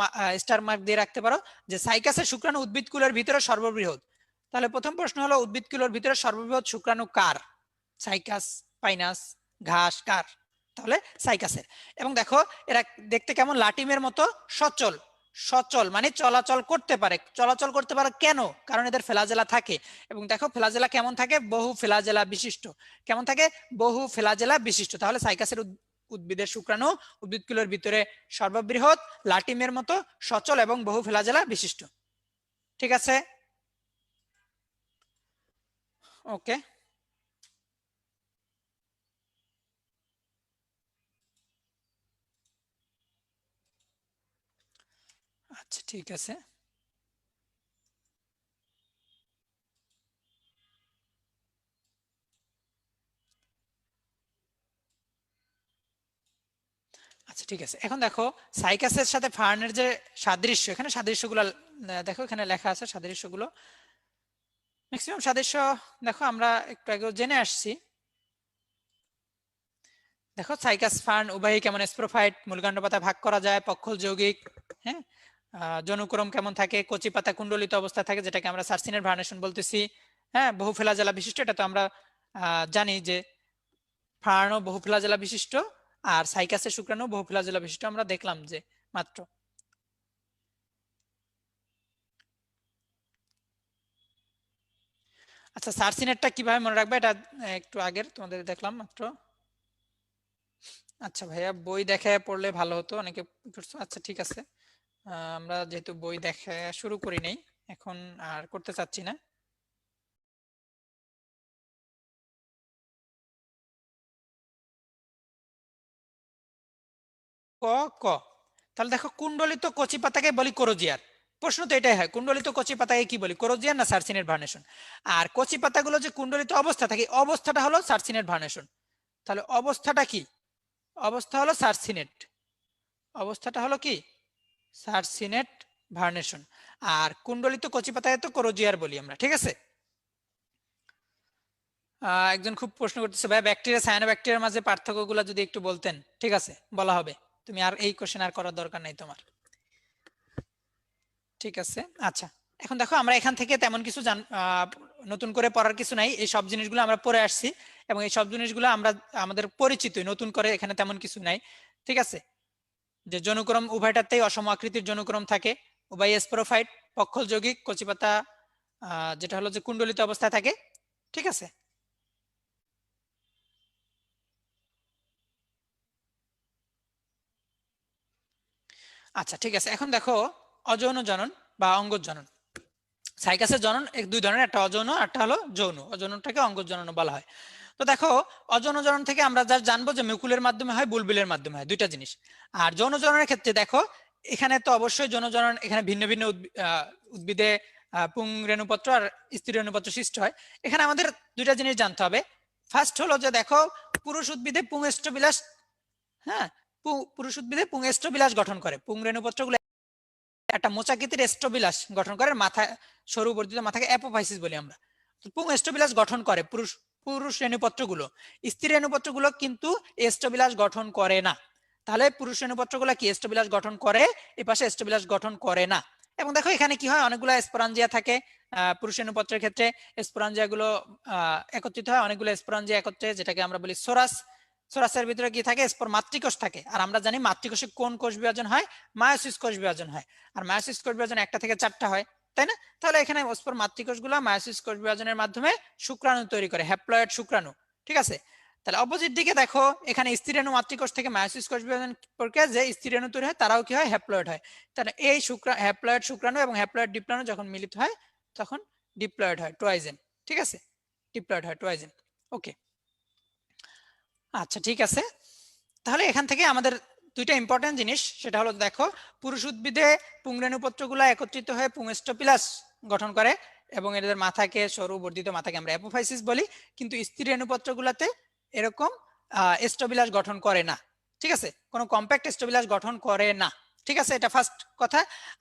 স্টার মার্ক দিয়ে রাখতে পারো, যে সাইকাসের শুক্রাণু উদ্ভিদকুলের ভিতরে সর্ববৃহৎ। তাহলে প্রথম প্রশ্ন হলো, উদ্ভিদকুলের ভিতরে সর্ববৃহৎ শুক্রাণু কার? সাইকাস, পাইনাস, ঘাস, কার? তাহলে সাইকাসের। এবং দেখো, এরা দেখতে কেমন, লাটিমের মতো সচল। সচল মানে চলাচল করতে পারে। চলাচল করতে পারে কেন? কারণ এদের ফ্লাজেলা থাকে। এবং দেখো ফ্লাজেলা কেমন থাকে, বহু ফ্লাজেলা বিশিষ্ট। কেমন থাকে, বহু ফ্লাজেলা বিশিষ্ট। তাহলে সাইকাসের উদ্ভিদের শুক্রাণু উদ্ভিদকুলের ভিতরে সর্ববৃহৎ, লাটিমের মতো সচল এবং বহু ফ্লাজেলা বিশিষ্ট। ঠিক আছে, ওকে, আচ্ছা ঠিক আছে। আচ্ছা ঠিক আছে, এখন দেখো সাইকাসের সাথে ফার্নের যে সাদৃশ্য, এখানে সাদৃশ্যগুলো দেখো, এখানে লেখা আছে সাদৃশ্যগুলো, ম্যাক্সিমাম সাদৃশ্য দেখো আমরা একটু আগেও জেনে আসছি। দেখো, সাইকাস ফার্ন উভয়ই কেমন, স্পোরোফাইট, মূলকাণ্ড পাতা ভাগ করা যায়, পক্ষল যৌগিক, হ্যাঁ, জনুক্রম কেমন থাকে, কচি পাতা কুণ্ডলিত অবস্থা থাকে, যেটাকে আমরা সার্সিনের ভার্নেশন বলতেছি। হ্যাঁ, বহু ফ্লাজেলা বিশিষ্ট, এটা তো আমরা জানি যে ফার্নও বহু ফ্লাজেলা বিশিষ্ট, আর সাইকাসের শুক্রাণু বহু ফ্লাজেলা বিশিষ্ট, আমরা দেখলাম যে মাত্র। আচ্ছা, সার্সিনেটটা কিভাবে মনে রাখবে, এটা একটু আগের তোমাদের দেখলাম মাত্র। আচ্ছা ভাইয়া, বই দেখে পড়লে ভালো হতো, অনেকে করছো। আচ্ছা ঠিক আছে, আমরা যেহেতু বই দেখে শুরু করি নাই, এখন আর করতে চাচ্ছি না। ক, ক, তাহলে দেখো, কুণ্ডলিত কচি পাতাকে বলি কোরোজিয়ার। প্রশ্ন তো এটাই হয়, কুণ্ডলিত কচি পাতাকে কি বলি, কোরোজিয়ার না সার্সিনেট ভার্নেশন? আর কচি পাতাগুলো যে কুণ্ডলিত অবস্থা থাকে, অবস্থাটা হলো সার্সিনেট ভার্নেশন। তাহলে অবস্থাটা কি, অবস্থা হলো সার্সিনেট, অবস্থাটা হলো কি, সার্সিনেট ভার্নেশন। আর কুণ্ডলিত কচি পাতায় তো কোরোজিয়ার বলি আমরা। ঠিক আছে, একজন খুব প্রশ্ন করতেছে ভাই ব্যাকটেরিয়া সায়ানোব্যাকটেরিয়ার মাঝে পার্থক্যগুলো যদি একটু বলতেন। ঠিক আছে, বলা হবে। তুমি আর এই কোশ্চেন আর করার দরকার নাই তোমার। ঠিক আছে, আচ্ছা এখন দেখো আমরা এখান থেকে তেমন কিছু নতুন করে পড়ার কিছু নাই, এই সব জিনিসগুলো আমরা পড়ে আসছি এবং এই সব জিনিসগুলো আমরা আমাদের পরিচিত, নতুন করে এখানে তেমন কিছু নাই। ঠিক আছে, যে জনুক্রম উভয়টাতেই অসম আকৃতির জনুক্রম থাকে, উভয় স্পোরোফাইট, পক্ষল যৌগিক, কচিপাতা যেটা হলো যে কুণ্ডলিত অবস্থায় থাকে। ঠিক আছে, আচ্ছা ঠিক আছে। এখন দেখো অযৌন জনন বা অঙ্গজ জনন। সাইকাসের জনন দুই ধরনের, একটা অযৌন একটা হলো যৌন। অযৌনটাকে অঙ্গজ জনন বলা হয়। তো দেখো অযৌন জনন থেকে আমরা যা জানবো যে মিউকুলের মাধ্যমে হয়, বুলবুলের মাধ্যমে হয়, দুইটা জিনিস। আর যৌন জননের ক্ষেত্রে দেখো এখানে তো অবশ্যই যৌন জনন এখানে ভিন্ন ভিন্ন উদ্ভিদে পুং রেণুপত্র আর স্ত্রী রেণুপত্র সৃষ্টি হয়। এখানে আমাদের দুইটা জিনিস জানতে হবে। ফার্স্ট হলো যে দেখো পুরুষ উদ্ভিদে পুংস্ত্রবিলাস, হ্যাঁ, পুরুষ উদ্ভিদে পুংস্ত্রবিলাস গঠন করে, পুং রেণুপত্র গুলো একটা মোচাকৃতির এস্ট্রোবিলাস গঠন করে, মাথায় সরু বর্ধিত মাথাকে অ্যাপোফাইসিস বলি আমরা। পুং এস্ট্রোবিলাস গঠন করে পুরুষ পুরুষ রেণুপত্রগুলো, স্ত্রী রেণুপত্রগুলো কিন্তু এস্ট্রোবিলাস গঠন করে না। তাহলে পুরুষ রেণুপত্রগুলো কি এস্ট্রোবিলাস গঠন করে, এপাশে এস্ট্রোবিলাস গঠন করে না। এবং দেখো এখানে কি হয়, অনেকগুলো স্পোরাঞ্জিয়া থাকে পুরুষ রেণুপত্রের ক্ষেত্রে। স্পোরাঞ্জিয়া গুলো একত্রিত হয়, অনেকগুলো স্পোরাঞ্জিয়া একত্রে, যেটাকে আমরা বলি সোরাস। সোরাসের ভিতরে কি থাকে, স্পোর মাতৃকোষ থাকে। আর আমরা জানি মাতৃকোষে কোন কোষ বিভাজন হয়, মায়োসিস কোষ বিভাজন হয়। আর মায়োসিস কোষ বিভাজন একটা থেকে চারটা হয়, তাই না? তাহলে এখানে স্পোর মাতৃকোষ গুলা মায়োসিস কোষ বিভাজনের মাধ্যমে শুক্রাণু তৈরি করে, হ্যাপ্লয়েড শুক্রাণু। ঠিক আছে, তাহলে অপোজিট দিকে দেখো এখানে স্ত্রী রেণু মাতৃকোষ থেকে মায়োসিস কোষ বিভাজন প্রক্রিয়া যে স্ত্রী রেণু তৈরি হয় তারাও কি হয়, হ্যাপ্লয়েড হয়। তাহলে এই হ্যাপ্লয়েড শুক্রাণু এবং হ্যাপ্লয়েড ডিপ্লাণু যখন মিলিত হয় তখন ডিপ্লয়েড হয়, টোয়াইজেন। ঠিক আছে, ডিপ্লয়েড হয়, টোয়াইজেন। ওকে, আচ্ছা ঠিক আছে। তাহলে এখান থেকে আমাদের দুইটা ইম্পর্টেন্ট জিনিস, সেটা হলো দেখো পুরুষ উদ্ভিদে পুংরেণুপত্রগুলো একত্রিত হয়ে পুংস্টোপিলাস গঠন করে এবং এদের মাথাকে, সরু বর্ধিত মাথাকে আমরা অ্যাপোফাইসিস বলি। কিন্তু স্ত্রী রেণুপত্রগুলোতে এরকম স্টোবিলাস গঠন করে না। ঠিক আছে, কোনো কম্প্যাক্ট স্টোবিলাস গঠন করে না। ঠিক আছে, এটা ফার্স্ট কথা।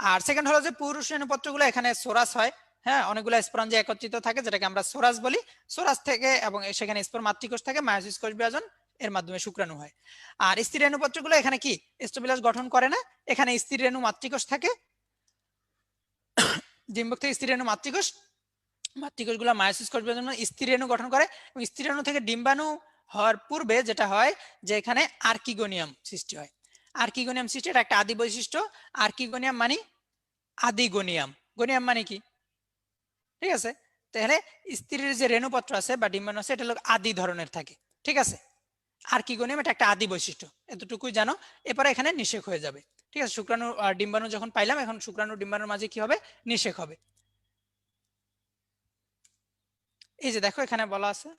আর সেকেন্ড হলো যে পুরুষ রেণুপত্রগুলো এখানে সোরাস হয়, হ্যাঁ, অনেকগুলো স্পোরাঞ্জিয়া একত্রিত থাকে যেটাকে আমরা সোরাস বলি। সোরাস থেকে এবং সেখানে স্পোর মাতৃকোষ থাকে, মায়োসিস কোষ বিভাজন এর মাধ্যমে শুক্রাণু হয়। আর স্ত্রী রেণুপত্রগুলো এখানে কি স্টোবিলাস গঠন করে না, এখানে স্ত্রী রেণু মাতৃকোষ থাকে, ডিম্বক থেকে স্ত্রী রেণু মাতৃকোষ, মাতৃকোষগুলো মায়োসিস কোষ বিভাজন স্ত্রী রেণু গঠন করে। এবং স্ত্রী রেণু থেকে ডিম্বাণু হওয়ার পূর্বে যেটা হয় যে এখানে আর্কিগোনিয়াম সৃষ্টি হয়। আর্কিগোনিয়াম সৃষ্টি এটা একটা আদি বৈশিষ্ট্য। আর্কিগোনিয়াম মানে আদি গনিয়াম, গনিয়াম মানে কি? ঠিক আছে, তাহলে স্ত্রীর যে রেণুপত্র আছে বা ডিম্বাণু আছে এটা হলো আদি ধরনের থাকে। ঠিক আছে, আর্কিগোনিয়াম এটা একটা আদি বৈশিষ্ট্য, এতটুকুই জানো। এরপরে এখানে নিষেক হয়ে যাবে। ঠিক আছে, শুক্রাণু আর ডিম্বাণু যখন পাইলাম, এখন শুক্রাণু ডিম্বাণুর মাঝে কি হবে, নিষেক হবে। এই যে দেখো এখানে বলা আছে।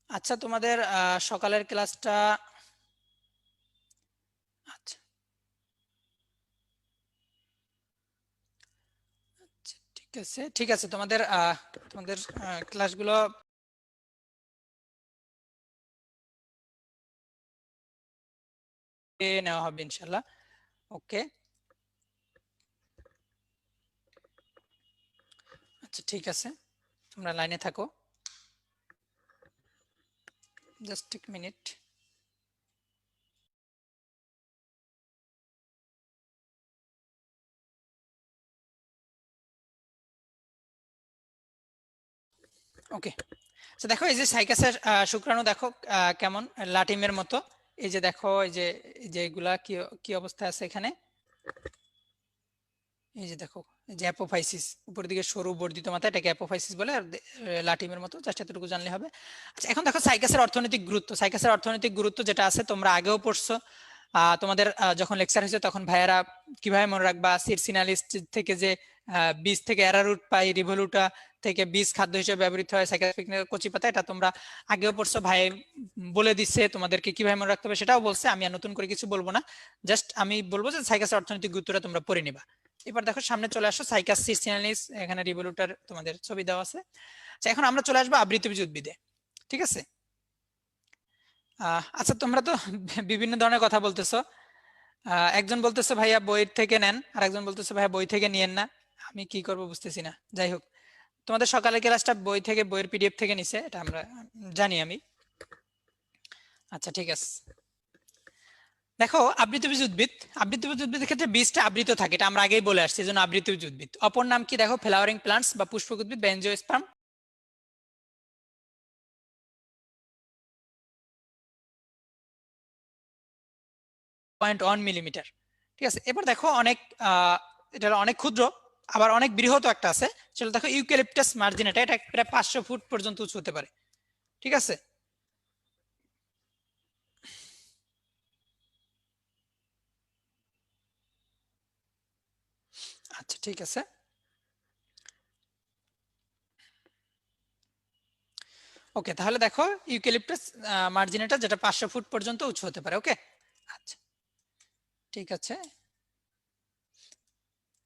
আচ্ছা তোমাদের সকালের ক্লাসটা, আচ্ছা আচ্ছা, ঠিক আছে ঠিক আছে, তোমাদের তোমাদের ক্লাসগুলো নেওয়া হবে ইনশাল্লাহ। ওকে, আচ্ছা ঠিক আছে, তোমরা লাইনে থাকো, জাস্ট এক মিনিট। ওকে, আচ্ছা দেখো এই যে সাইকাসের শুক্রাণু দেখো কেমন লাটিমের মতো। এই যে দেখো এই যে এগুলা কি কি অবস্থায় আছে এখানে, এই যে দেখো, এই যে অ্যাপোফাইসিস, উপরের দিকে সরু বর্ধিত মাথা, এটাকে অ্যাপোফাইসিস বলে। আর লাটিমের মতো, জাস্ট এতটুকু জানলে হবে। আচ্ছা এখন দেখো সাইকাসের অর্থনৈতিক গুরুত্ব। সাইকাসের অর্থনৈতিক গুরুত্ব যেটা আছে তোমরা আগেও পড়ছো, তোমাদের যখন লেকচার হয়েছে তখন ভাইয়ারা কিভাবে মনে রাখবা, সিরসিনালিস থেকে যে বীজ থেকে অ্যারারুট পাই, রিভোলুটা থেকে বীজ খাদ্য হিসেবে ব্যবহৃত হয়, সাইকাসপিক কচি পাতা, এটা তোমরা আগেও পড়ছো। ভাই বলে দিচ্ছে তোমাদেরকে কিভাবে মনে রাখতে হবে, সেটাও বলছে। আমি আর নতুন করে কিছু বলবো না, জাস্ট আমি বলবো যে সাইকাসের অর্থনৈতিক গুরুত্বটা তোমরা পড়ে নিবা। এবার দেখো সামনে চলে আসো সাইকাস সিরসিনালিস, এখানে রিভোলুটার তোমাদের ছবি দেওয়া আছে। আচ্ছা এখন আমরা চলে আসবো আবৃতবীজ উদ্ভিদে। ঠিক আছে, আচ্ছা তোমরা তো বিভিন্ন ধরনের কথা বলতেছো। একজন বলতেছে ভাইয়া বই থেকে নেন, আর একজন বলতেছে ভাইয়া বই থেকে নিয়েন না। আমি কি করব বুঝতেছি না। যাই হোক, তোমাদের সকালের ক্লাসটা বই থেকে, বইয়ের পিডিএফ থেকে নিছে, এটা আমরা জানি আমি। আচ্ছা ঠিক আছে। দেখো আবৃতবীজ উদ্ভিদ, আবৃতবীজ উদ্ভিদের ক্ষেত্রে বীজটা আবৃত থাকে, এটা আমরা আগেই বলে আসছি, এজন্য আবৃতবীজ উদ্ভিদ। অপর নাম কি দেখো, ফ্লাওয়ারিং প্লান্টস বা পুষ্পক উদ্ভিদ বা এনজিওস্পার্ম। 0.1 মিলিমিটার। ঠিক আছে, এবার দেখো অনেক এটা অনেক ক্ষুদ্র, আবার অনেক বৃহৎ একটা আছে, সেটা দেখো ইউক্যালিপটাস মার্জিনেটা, এটা প্রায় 500 ফুট পর্যন্ত উঁচু হতে পারে। ঠিক আছে, আচ্ছা ঠিক আছে। ওকে, তাহলে দেখো ইউক্যালিপটাস মার্জিনেটা, যেটা 500 ফুট পর্যন্ত উঁচু হতে পারে। ওকে, আচ্ছা ঠিক আছে।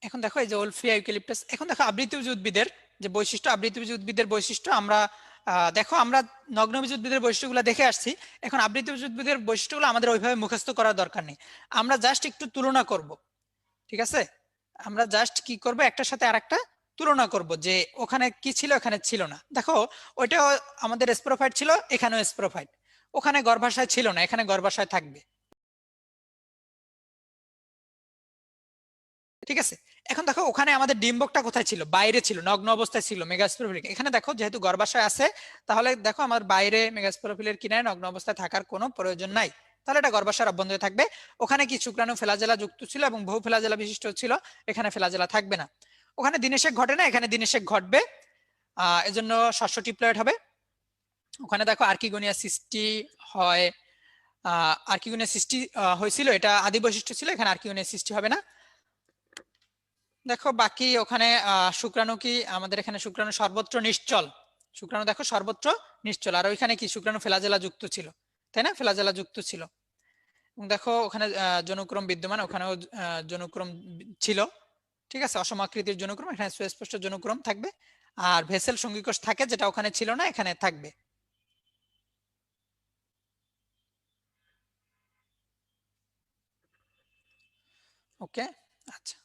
এখন দেখো এই যে ওলফিয়া ইউক্যালিপটাস, এখন দেখো আবৃতবীজ উদ্ভিদের যে বৈশিষ্ট্য, আবৃতবীজ উদ্ভিদের বৈশিষ্ট্য আমরা দেখো আমরা নগ্নবীজ উদ্ভিদের বৈশিষ্ট্যগুলো দেখে আসছি। এখন আবৃতবীজ উদ্ভিদের বৈশিষ্ট্যগুলো আমাদের ওইভাবে মুখস্থ করার দরকার নেই, আমরা জাস্ট একটু তুলনা করব। ঠিক আছে, আমরা জাস্ট কি করব, একটার সাথে আরেকটা তুলনা করব, যে ওখানে কি ছিল এখানে ছিল না। দেখো ওইটা আমাদের স্পোরোফাইট ছিল, এখানেও স্পোরোফাইট, ওখানে গর্ভাশয় ছিল না, এখানে গর্ভাশয় থাকবে। ঠিক আছে, এখন দেখো ওখানে আমাদের ডিম্বকটা কোথায় ছিল, বাইরে ছিল, নগ্ন অবস্থায় ছিল মেগাস্পোরোফিলিক। এখানে দেখো যেহেতু গর্ভাশয় আছে, তাহলে দেখো আমার বাইরে মেগাস্পোরোফিলের কিনারে নগ্ন অবস্থায় থাকার কোনো প্রয়োজন নাই, তাহলে এটা গর্ভাশয়ের অভ্যন্তরে থাকবে। ওখানে কি শুক্রাণু ফ্লাজেলা যুক্ত ছিল এবং বহু ফ্লাজেলা বিশিষ্ট ছিল, এখানে ফ্লাজেলা থাকবে না। ওখানে দিনেশেক ঘটে না, এখানে দিনেশেক ঘটবে, এজন্য শস্য টিপ্লয়েড হবে। ওখানে দেখো আর্কিগোনিয়া সৃষ্টি হয়, আর্কিগোনিয়া সৃষ্টি হয়েছিল, এটা আদি বৈশিষ্ট্য ছিল, এখানে আর্কিগোনিয়া সৃষ্টি হবে না। দেখো বাকি ওখানে শুক্রাণু কি, আমাদের এখানে শুক্রাণু সর্বত্র নিশ্চল, শুক্রাণু দেখো সর্বত্র নিশ্চল, আর ওইখানে কি শুক্রাণু ফ্লাজেলা যুক্ত ছিল, তাই না, ফ্লাজেলা যুক্ত ছিল। এবং দেখো ওখানে জনুক্রম বিদ্যমান, ওখানেও জনুক্রম ছিল। ঠিক আছে, অসমাকৃতির জনুক্রম, এখানে সুস্পষ্ট জনুক্রম থাকবে। আর ভেসেল সঙ্গীকোষ থাকে, যেটা ওখানে ছিল না, এখানে থাকবে। ওকে, আচ্ছা।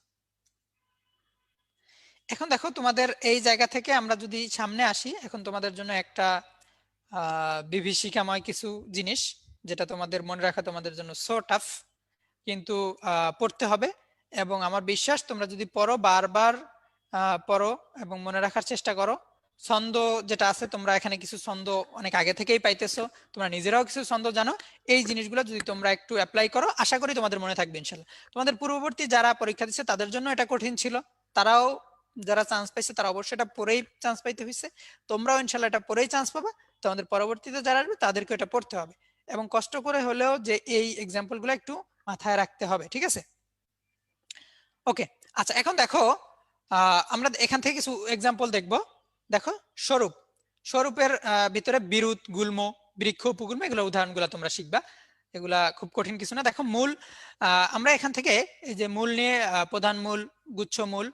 এখন দেখো তোমাদের এই জায়গা থেকে আমরা যদি সামনে আসি, এখন তোমাদের জন্য একটা বিভীষিকাময় কিছু জিনিস, যেটা তোমাদের মনে রাখা তোমাদের জন্য সো টাফ, কিন্তু পড়তে হবে। এবং আমার বিশ্বাস তোমরা যদি পড়ো, বারবার পড়ো এবং মনে রাখার চেষ্টা করো। ছন্দ যেটা আছে, তোমরা এখানে কিছু ছন্দ অনেক আগে থেকেই পাইতেছো, তোমরা নিজেরাও কিছু ছন্দ জানো। এই জিনিসগুলো যদি তোমরা একটু অ্যাপ্লাই করো, আশা করি তোমাদের মনে থাকবে ইনশাল্লাহ। তোমাদের পূর্ববর্তী যারা পরীক্ষা দিচ্ছে তাদের জন্য এটা কঠিন ছিল, তারাও যারা চান্স পাইছে তারা অবশ্যই এটা পড়েই চান্স পাইতে হয়েছে। তোমরাও ইনশাল্লাহ এটা পড়েই চান্স পাবা। তোমাদের পরবর্তীতে যারা আসবে তাদেরকে এটা পড়তে হবে, এবং কষ্ট করে হলেও যে এই এক্সাম্পল গুলো একটু মাথায় রাখতে হবে। ঠিক আছে, ওকে। আচ্ছা, এখন দেখো আমরা এখান থেকে কিছু এক্সাম্পল দেখব। দেখো স্বরূপ, স্বরূপের ভিতরে বিরুৎ, গুল্ম, বৃক্ষ, উপগুল্ম, এগুলো উদাহরণগুলো তোমরা শিখবা, এগুলা খুব কঠিন কিছু না। দেখো মূল, আমরা এখান থেকে এই যে মূল নিয়ে, প্রধান মূল, গুচ্ছ মূল,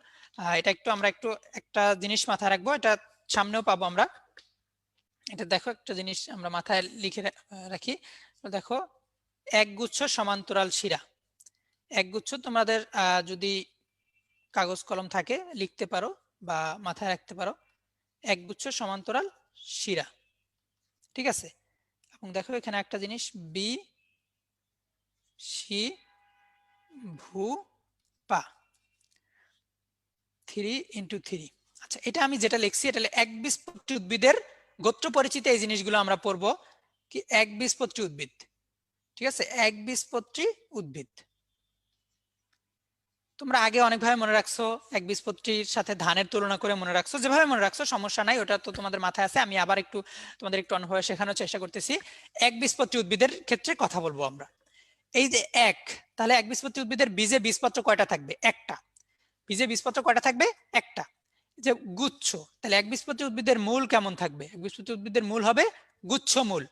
এটা একটু আমরা একটু একটা জিনিস মাথায় রাখবো, এটা সামনেও পাবো আমরা। এটা দেখো একটা জিনিস আমরা মাথায় লিখে রাখি। দেখো একগুচ্ছ সমান্তরাল শিরা, একগুচ্ছ তোমাদের যদি কাগজ কলম থাকে লিখতে পারো বা মাথায় রাখতে পারো, একগুচ্ছ সমান্তরাল শিরা। ঠিক আছে, এবং দেখো এখানে একটা জিনিস, বি সি ভু পা, 3 × 3। আচ্ছা, এটা আমি যেটা লিখছি এটা একবীজপত্রী উদ্ভিদের গোত্র পরিচিতি, এই জিনিসগুলো আমরা পড়বো কি, একবীজপত্রী উদ্ভিদ। ঠিক আছে, একবীজপত্রী উদ্ভিদ তোমরা আগে অনেকভাবে মনে রাখছো, একবীজপত্রীর সাথে ধানের তুলনা করে মনে রাখছো, যেভাবে মনে রাখছো সমস্যা নাই, ওটা তো তোমাদের মাথায় আছে। আমি আবার একটু তোমাদের একটু অন্যভাবে শেখানোর চেষ্টা করতেছি। একবীজপত্রী উদ্ভিদের ক্ষেত্রে কথা বলবো আমরা। এই যে এক, তাহলে একবীজপত্রী উদ্ভিদের বীজে বীজপত্র কয়টা থাকবে, একটা। বীজে বীজপত্র কয়টা থাকবে, একটা। যে গুচ্ছ, তাহলে একবীজপত্রী উদ্ভিদের মূল কেমন থাকবে, একবীজপত্রী উদ্ভিদের মূল হবে গুচ্ছ মূল।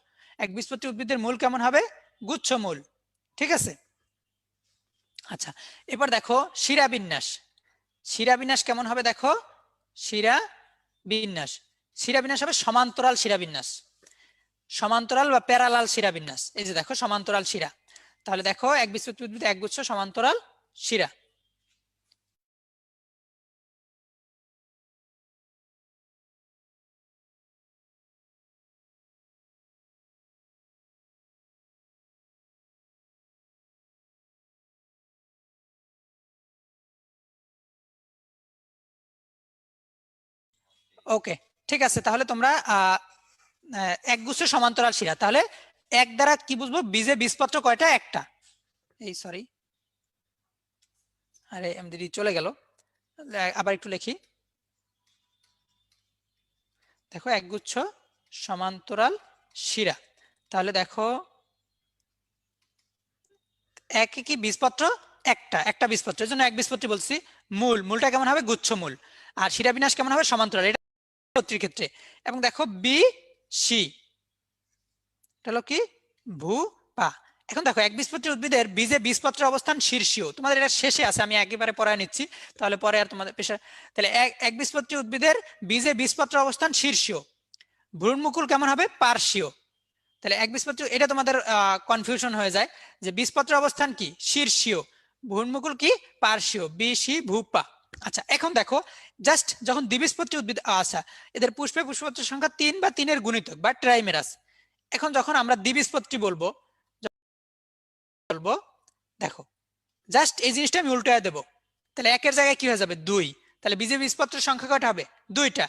একবীজপত্রী উদ্ভিদের মূল কেমন হবে, গুচ্ছ মূল। ঠিক আছে, আচ্ছা। এবার দেখো শিরাবিন্যাস, শিরাবিন্যাস কেমন হবে, দেখো শিরাবিন্যাস, শিরাবিন্যাস হবে সমান্তরাল শিরাবিন্যাস, সমান্তরাল বা প্যারালাল শিরাবিন্যাস। এই যে দেখো সমান্তরাল শিরা, তাহলে দেখো একবীজপত্রী উদ্ভিদ একগুচ্ছ সমান্তরাল শিরা। ওকে, ঠিক আছে, তাহলে তোমরা একগুচ্ছ সমান্তরাল শিরা, তাহলে এক দ্বারা কি বুঝবো? বীজে বীজপত্র কয়টা? একটা। এই সরি, আরে এমডি চলে গেল, আবার একটু লিখি। দেখো একগুচ্ছ সমান্তরাল শিরা, তাহলে দেখো এক কি বীজপত্র? একটা, একটা বীজপত্র, এর জন্য এক বীজপত্রী বলছি। মূলটা কেমন হবে? গুচ্ছ মূল। আর শিরাবিন্যাস কেমন হবে? সমান্তরাল, এটা পত্রীর ক্ষেত্রে। এবং দেখো বি সি, এটা হলো কি? ভূ পা। এখন দেখো একবীজপত্রী উদ্ভিদের বীজে বীজপত্রের অবস্থান শীর্ষীয়, তোমাদের এটা শেষে আছে, আমি একেবারে পড়ায় নিচ্ছি, তাহলে পরে আর তোমাদের পেশা। তাহলে একবীজপত্রী উদ্ভিদের বীজে বীজপত্রের অবস্থান শীর্ষীয়, ভ্রূণমুকুল কেমন হবে? পার্শ্বীয়। তাহলে একবীজপত্রী, এটা তোমাদের কনফিউশন হয়ে যায় যে বীজপত্রের অবস্থান কি? শীর্ষীয়, ভ্রূণমুকুল কি? পার্শ্বীয়, বি সি ভূপা। আচ্ছা, এখন দেখো জাস্ট যখন দ্বিবীজপত্রী উদ্ভিদ, আচ্ছা এদের পুষ্পে পুষ্পপত্রের সংখ্যা 3 বা 3-এর গুণিতক বা ট্রাইমেরাস। এখন যখন আমরা দ্বিবীজপত্রী বলবো, দেখো জাস্ট এই জিনিসটা আমি উল্টায় দেবো, তাহলে একের জায়গায় কি হয়ে যাবে? 2। তাহলে বীজে বীজপত্রের সংখ্যা কয়টা হবে? 2টা।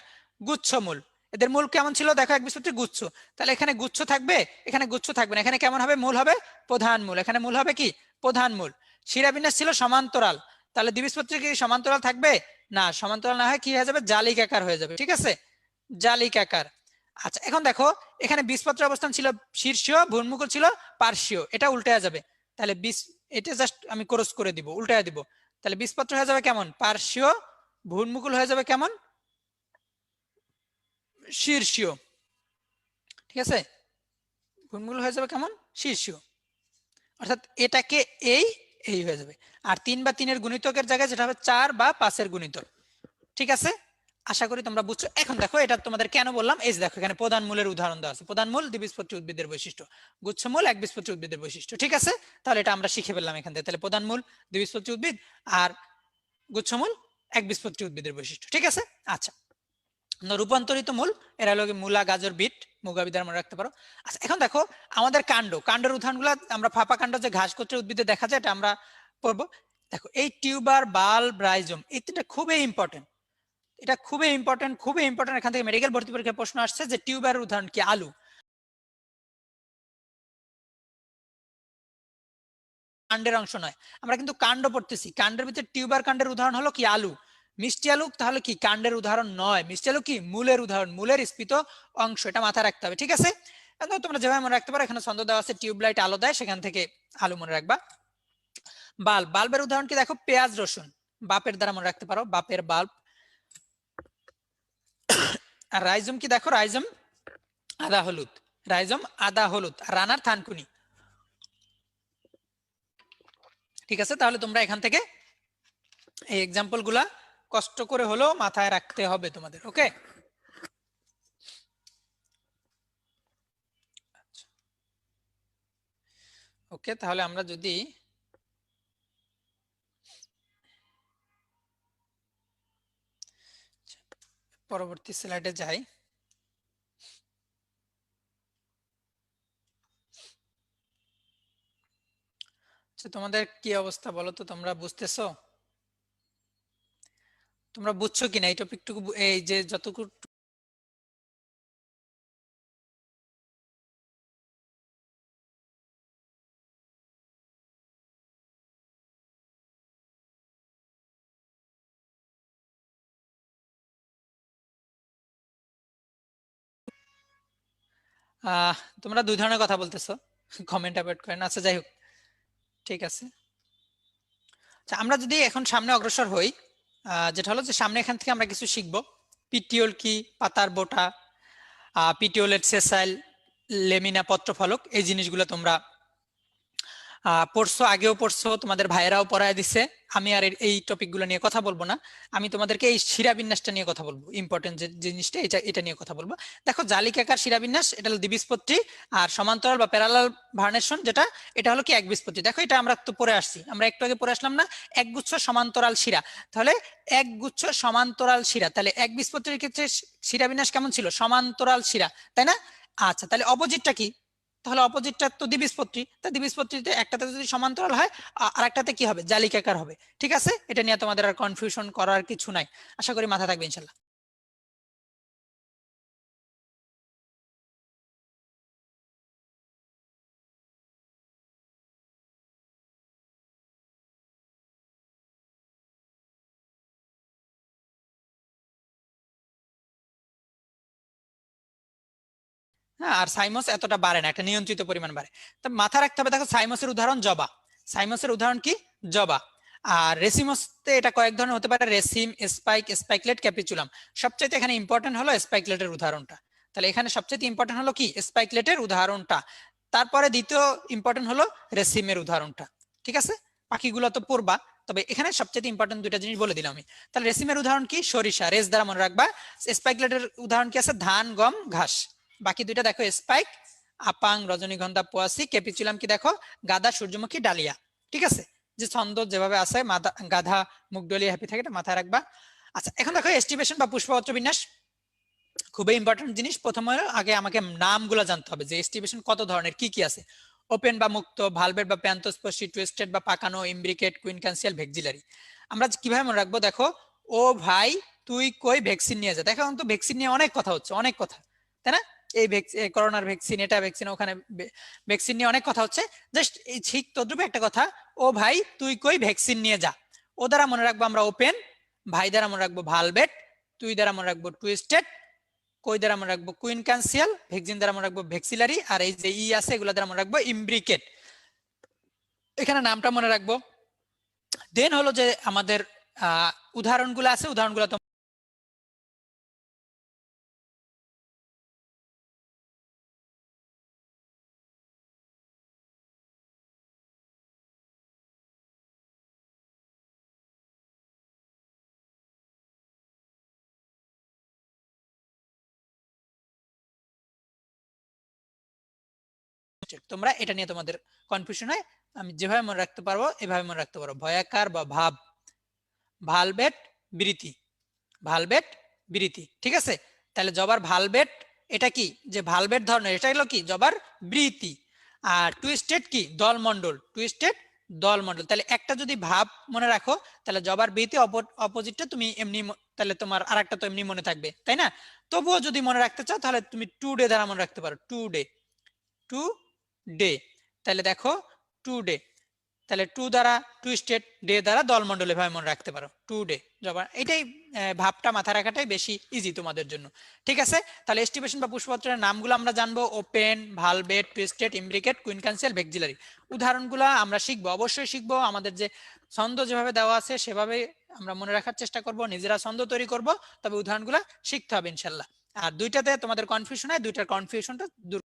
গুচ্ছমূল, এদের মূল কেমন ছিল? দেখো একবীজপত্রী গুচ্ছ, তাহলে এখানে গুচ্ছ থাকবে, এখানে গুচ্ছ থাকবে না, এখানে কেমন হবে? মূল হবে প্রধান মূল, এখানে মূল হবে কি? প্রধান মূল। শিরাবিন্যাস ছিল সমান্তরাল, তাহলে দ্বিবীজপত্রী কি সমান্তরাল থাকবে? না, সমান্তরাল না হয় কি হয়ে যাবে? জালিকাকার হয়ে যাবে, ঠিক আছে? জালিকাকার। আচ্ছা, এখন দেখো এখানে বীজপত্রের অবস্থান ছিল শীর্ষীয়, ভ্রূণমুকুল ছিল পার্শ্বীয়, এটা উল্টায়া যাবে। তাহলে বীজ, এটা জাস্ট আমি ক্রস করে দিব, উল্টায়া দিব। তাহলে বীজপত্র হয়ে যাবে কেমন? পার্শ্বীয়, ভ্রূণমুকুল হয়ে যাবে কেমন? শীর্ষীয়, ঠিক আছে? ভ্রূণমুকুল হয়ে যাবে কেমন? শীর্ষীয়। অর্থাৎ এটাকে এই এই হয়ে যাবে। আর 3 বা 3-এর গুণিতকের জায়গায় যেটা হবে 4 বা 5-এর গুণিতক, ঠিক আছে? আশা করি তোমরা বুঝছো। এখন দেখো এটা তোমাদের কেন বললাম, এই যে দেখো এখানে প্রধান মূলের উদাহরণ দেওয়া আছে। প্রধান মূল দ্বিবীজপত্রী উদ্ভিদের বৈশিষ্ট্য, গুচ্ছমূল একবীজপত্রী উদ্ভিদের বৈশিষ্ট্য, ঠিক আছে? তাহলে এটা আমরা শিখে ফেললাম এখান থেকে। তাহলে প্রধান মূল দ্বিবীজপত্রী উদ্ভিদ আর গুচ্ছমূল একবীজপত্রী উদ্ভিদের বৈশিষ্ট্য, ঠিক আছে? আচ্ছা, রূপান্তরিত মূল, এরা হলো মূলা, গাজর, বিট, মুগা বিদার মনে রাখতে পারো। আচ্ছা, এখন দেখো আমাদের কাণ্ডের উদাহরণগুলো আমরা ফাঁপা কাণ্ড যে ঘাস গোত্রের উদ্ভিদে দেখা যায়, এটা আমরা পড়বো। দেখো এই টিউবার, বাল্ব, রাইজোম, এই তিনটা খুবই ইম্পর্টেন্ট, এটা খুবই ইম্পর্টেন্ট, খুবই ইম্পর্টেন্ট। এখান থেকে মেডিকেল ভর্তি পরীক্ষায় প্রশ্ন আসছে যে টিউবারের উদাহরণ কি? আলু। কাণ্ডের অংশ নয়, আমরা কিন্তু কাণ্ড পড়তেছি, কাণ্ডের ভিতরে টিউবার কাণ্ডের উদাহরণ হলো কি? আলু। মিষ্টি আলু তাহলে কি? কাণ্ডের উদাহরণ নয়। মিষ্টি আলু কি? মূলের উদাহরণ, মূলের স্ফীত অংশ, এটা মাথায় রাখতে হবে, ঠিক আছে? তোমরা যেভাবে মনে রাখতে পারো, এখানে ছন্দ দেওয়া আছে, টিউবলাইট আলো দেয়, সেখান থেকে আলু মনে রাখবা। বাল্বের উদাহরণ কি? দেখো পেঁয়াজ, রসুন, বাপের দ্বারা মনে রাখতে পারো, বাপের বাল্ব। আর রাইজম কি? দেখো রাইজম আদা হলুদ, রাইজম আদা হলুদ, আর রানার থানকুনি, ঠিক আছে? তাহলে তোমরা এখান থেকে এই এক্সাম্পল গুলা কষ্ট করে হলেও মাথায় রাখতে হবে তোমাদের, ওকে? ওকে, তাহলে আমরা যদি পরবর্তী স্লাইডে যাই। তোমাদের কি অবস্থা বলো তো? তোমরা বুঝতেছো? তোমরা বুঝছো কিনা এই টপিকটুকু? এই যে যতটুকু তোমরা দুই ধরনের কথা বলতেছো, কমেন্ট অ্যাভয়েড করেন। আচ্ছা যাই হোক, ঠিক আছে। আচ্ছা, আমরা যদি এখন সামনে অগ্রসর হই, যেটা হলো যে সামনে এখান থেকে আমরা কিছু শিখবো। পিটিওল কি, পাতার বোটা, পিটিওলেট, সেসাইল, লেমিনা, পত্রফলক, এই জিনিসগুলো তোমরা পড়ছো, আগেও পড়ছো, তোমাদের ভাইয়েরাও পড়ায় দিছে। আমি আর এই টপিক গুলো নিয়ে কথা বলবো না। আমি তোমাদেরকে এই শিরাবিন্যাসটা নিয়ে কথা বলবো, ইম্পর্টেন্ট যে জিনিসটা, এটা নিয়ে কথা বলবো। দেখো, জালিকাকার শিরাবিন্যাস এটা হলো দ্বিবীজপত্রী, আর সমান্তরাল বা প্যারালাল ভার্নেশন যেটা, এটা হলো কি একবীজপত্রী। দেখো, এটা আমরা তো পড়ে আসছি, আমরা একটু আগে পড়ে আসলাম না, একগুচ্ছ সমান্তরাল শিরা। তাহলে একগুচ্ছ সমান্তরাল শিরা, তাহলে একবীজপত্রীর ক্ষেত্রে শিরাবিন্যাস কেমন ছিল? সমান্তরাল শিরা, তাই না? আচ্ছা, তাহলে অপোজিটটা কি? তাহলে অপোজিটটা তো দ্বিবীজপত্রী, তা দ্বিবীজপত্রীতে একটাতে যদি সমান্তরাল হয়, আরেকটাতে কি হবে? জালিকাকার হবে। ঠিক আছে, এটা নিয়ে তোমাদের আর কনফিউশন করার কিছু নাই, আশা করি মাথা থাকবে ইনশাল্লাহ। হ্যাঁ, আর সাইমস এতটা বাড়ে না, একটা নিয়ন্ত্রিত পরিমাণ বাড়ে। তো মাথা রাখতে হবে, দেখো সাইমসের উদাহরণ জবা। সাইমসের উদাহরণ কি? জবা। আর রেসিমসতে এটা কয়েক ধরনের হতে পারে, রেসিম, স্পাইক, স্পাইকলেট, ক্যাপিচুলাম। সবচেয়ে এখানে ইম্পর্টেন্ট হলো স্পাইকলেটের উদাহরণটা। তাহলে এখানে সবচেয়ে ইম্পর্টেন্ট হলো কি? স্পাইকলেটের উদাহরণটা। তারপরে দ্বিতীয় ইম্পর্টেন্ট হলো রেসিমের উদাহরণটা। ঠিক আছে, বাকিগুলো তো পড়বা, তবে এখানে সবচেয়ে ইম্পর্টেন্ট দুইটা জিনিস বলে দিলাম আমি। তাহলে রেসিমের উদাহরণ কি? সরিষা, রেস দ্বারা মনে রাখবা। স্পাইকলেটের উদাহরণ কি আছে? ধান, গম, ঘাস। বাকি দুইটা দেখো, স্পাইক, আপাং, রজনীগন্ধা, পোয়াসি, ক্যাপিচুলাম কি দেখো? গাদা, সূর্যমুখী, ডালিয়া। ঠিক আছে, যে ছন্দ যেভাবে আছে, গাধা মুখ ডলিয়ে হ্যাপি থাকে, এটা মাথায় রাখবা। আচ্ছা, এখন দেখো এস্টিভেশন বা পুষ্পপত্র বিন্যাস, খুবই ইম্পর্টেন্ট জিনিস। প্রথমে আগে আমাকে নামগুলো জানতে হবে যে এস্টিভেশন কত ধরনের, কি কি আছে। ওপেন বা মুক্ত, ভালভেট বা প্যান্থোস্পর্শী, টুইস্টেড বা পাকানো, ইমব্রিকেট, কুইন ক্যান্সিয়াল, ভেক্সিলারি। আমরা কিভাবে মনে রাখবো? দেখো, ও ভাই তুই কই ভ্যাকসিন নিয়ে যা। দেখো, এখন তো ভ্যাকসিন নিয়ে অনেক কথা হচ্ছে, অনেক কথা, তাই না? এই করোনার ভ্যাকসিন, এটা ভ্যাকসিন, ওখানে ভ্যাকসিন নিয়ে অনেক কথা হচ্ছে। জাস্ট এই ঠিক তদ্রুপ একটা কথা, ও ভাই তুই কই ভ্যাকসিন নিয়ে যা। ও দ্বারা মনে রাখবো আমরা ওপেন, ভাই দ্বারা মনে রাখবো ভালভেট, তুই দ্বারা মনে রাখবো টুইস্টেড, কই দ্বারা মনে রাখবো কুইন ক্যান্সিয়াল, ভেক্সিন দ্বারা মনে রাখবো ভেক্সিলারি, আর এই যে ই আছে এগুলো দ্বারা মনে রাখবো ইমব্রিকেট। এখানে নামটা মনে রাখবো। দেন হলো যে আমাদের উদাহরণগুলো আছে, উদাহরণগুলো তো তোমরা এটা নিয়ে তোমাদের কনফিউশন হয়, আমি যেভাবে মনে রাখতে পারবো এভাবে মনে রাখতে পারো। ভয়াকার বা ভাব, ভালবেট, বৃতি, ভালবেট, বৃতি। ঠিক আছে, তাহলে জবার ভালবেট এটা কি? যে ভালবেট ধরনের, এটা হলো কি? জবার বৃতি। আর টুইস্টেড কি? দলমন্ডল, টুইস্টেড দলমন্ডল। তাহলে একটা যদি ভাব মনে রাখো, তাহলে জবার বৃতি অপোজিটটা তুমি এমনি তাহলে তোমার আরেকটা তো এমনি মনে থাকবে, তাই না? তবুও যদি মনে রাখতে চাও, তাহলে তুমি টু ডে দ্বারা মনে রাখতে পারো, টু ডে, টু ডে। তাহলে দেখো, টু ডে, তাহলে টু দ্বারা টুইস্টেড, ডে দ্বারা দলমন্ডলে ভাবে মনে রাখতে পারো, টু ডে। জবা এটাই, ভাবটা মাথা রাখাটাই বেশি ইজি তোমাদের জন্য। ঠিক আছে, তাহলে এস্টিমেশন বা পুষ্পপত্রের নামগুলো আমরা জানবো, ওপেন, ভালভেট, টুইস্টেড, ইমব্রিকেট, কুইন ক্যান্সিয়াল, ভেক্সিলারি। উদাহরণগুলো আমরা শিখবো, অবশ্যই শিখবো। আমাদের যে ছন্দ যেভাবে দেওয়া আছে সেভাবে আমরা মনে রাখার চেষ্টা করব, নিজেরা ছন্দ তৈরি করব, তবে উদাহরণগুলো শিখতে হবে ইনশাল্লাহ। আর দুইটাতে তোমাদের কনফিউশন হয়, দুইটার কনফিউশনটা দূর।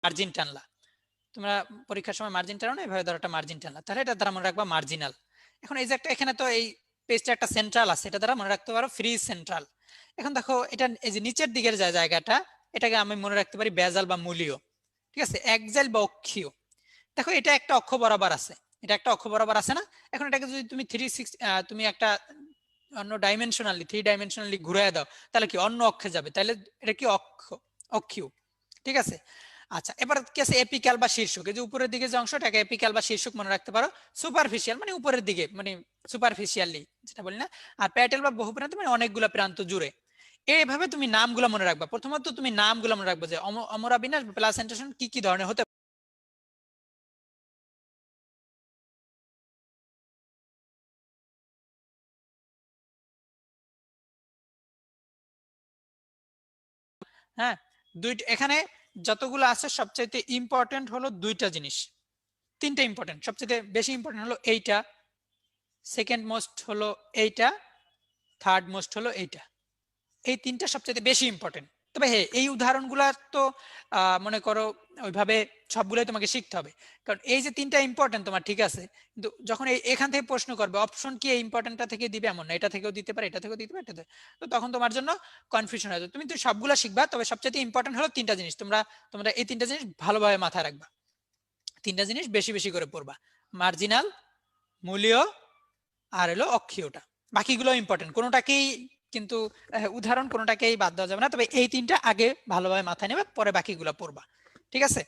মার্জিন টানলা, তোমরা পরীক্ষার সময় মার্জিন টানো না, এভাবে ধরো একটা মার্জিন টানলা, তাহলে এটা দ্বারা মনে রাখবা মার্জিনাল। এখন এই যে একটা, এখানে তো এই পেজটা একটা সেন্ট্রাল আছে, এটা দ্বারা মনে রাখতে পারো ফ্রি সেন্ট্রাল। এখন দেখো, এটা এই যে নিচের দিকের যে জায়গাটা, এটাকে আমি মনে রাখতে পারি বেজাল বা মূলীয়। ঠিক আছে, একজাইল বা অক্ষীয়। দেখো, এটা একটা অক্ষ বরাবর আছে, এটা একটা অক্ষ বরাবর আছে না? এখন এটাকে যদি তুমি তুমি একটা অন্য ডাইমেনশনালি, থ্রি ডাইমেনশনালি ঘুরে দাও, তাহলে কি অন্য অক্ষে যাবে, তাহলে এটা কি অক্ষীয়। ঠিক আছে, আচ্ছা, এবার কি আছে? এপিক্যাল বা শীর্ষক, এই যে উপরের দিকে যে অংশটাকে এপিক্যাল বা শীর্ষক মনে রাখতে পারো। সুপারফিশিয়াল মানে উপরের দিকে, মানে সুপারফিশিয়ালি যেটা বলি না। আর প্যাটেল বা বহুপ্রান্ত মানে অনেকগুলো প্রান্ত জুড়ে। এইভাবে তুমি নামগুলো মনে রাখবা। প্রথমত তুমি নামগুলো মনে রাখবে যে অমরা বিন্যাস প্লাসেন্টেশন কি কি ধরনের হতে হ্যাঁ, দুইটা এখানে যতগুলো আছে সবচাইতে ইম্পর্টেন্ট হলো দুইটা জিনিস, তিনটা ইম্পর্টেন্ট, সবচেয়ে বেশি ইম্পর্টেন্ট হলো এইটা, সেকেন্ড মোস্ট হলো এইটা, থার্ড মোস্ট হলো এইটা। এই তিনটা সবচেয়ে বেশি ইম্পর্টেন্ট। তবে হ্যাঁ, এই উদাহরণগুলা তো মনে করো ওইভাবে সবগুলোই তোমাকে শিখতে হবে, কারণ এই যে তিনটা ইম্পর্টেন্ট তোমার, ঠিক আছে, কিন্তু যখন এখান থেকে প্রশ্ন করবে অপশন কি এই ইম্পর্টেন্টটা থেকে দিবে এমন না, এটা থেকেও দিতে পারে, এটা থেকেও দিতে পারে, এটা তো তখন তোমার জন্য কনফিউশন হয়ে যাবে। তুমি তো সবগুলো শিখবা, তবে সবচেয়ে ইম্পর্টেন্ট হলো তিনটা জিনিস। তোমরা এই তিনটা জিনিস ভালোভাবে মাথায় রাখবা, তিনটা জিনিস বেশি বেশি করে পড়বা, মার্জিনাল, মূলীয়, আর হলো অক্ষীয়টা। বাকিগুলো ইম্পর্টেন্ট, কোনোটাকেই কিন্তু উদাহরণ কোনোটাকেই বাদ দেওয়া যাবে না, তবে এই তিনটা আগে ভালোভাবে মাথায় নেবে, পরে বাকিগুলো পড়বা, ঠিক আছে?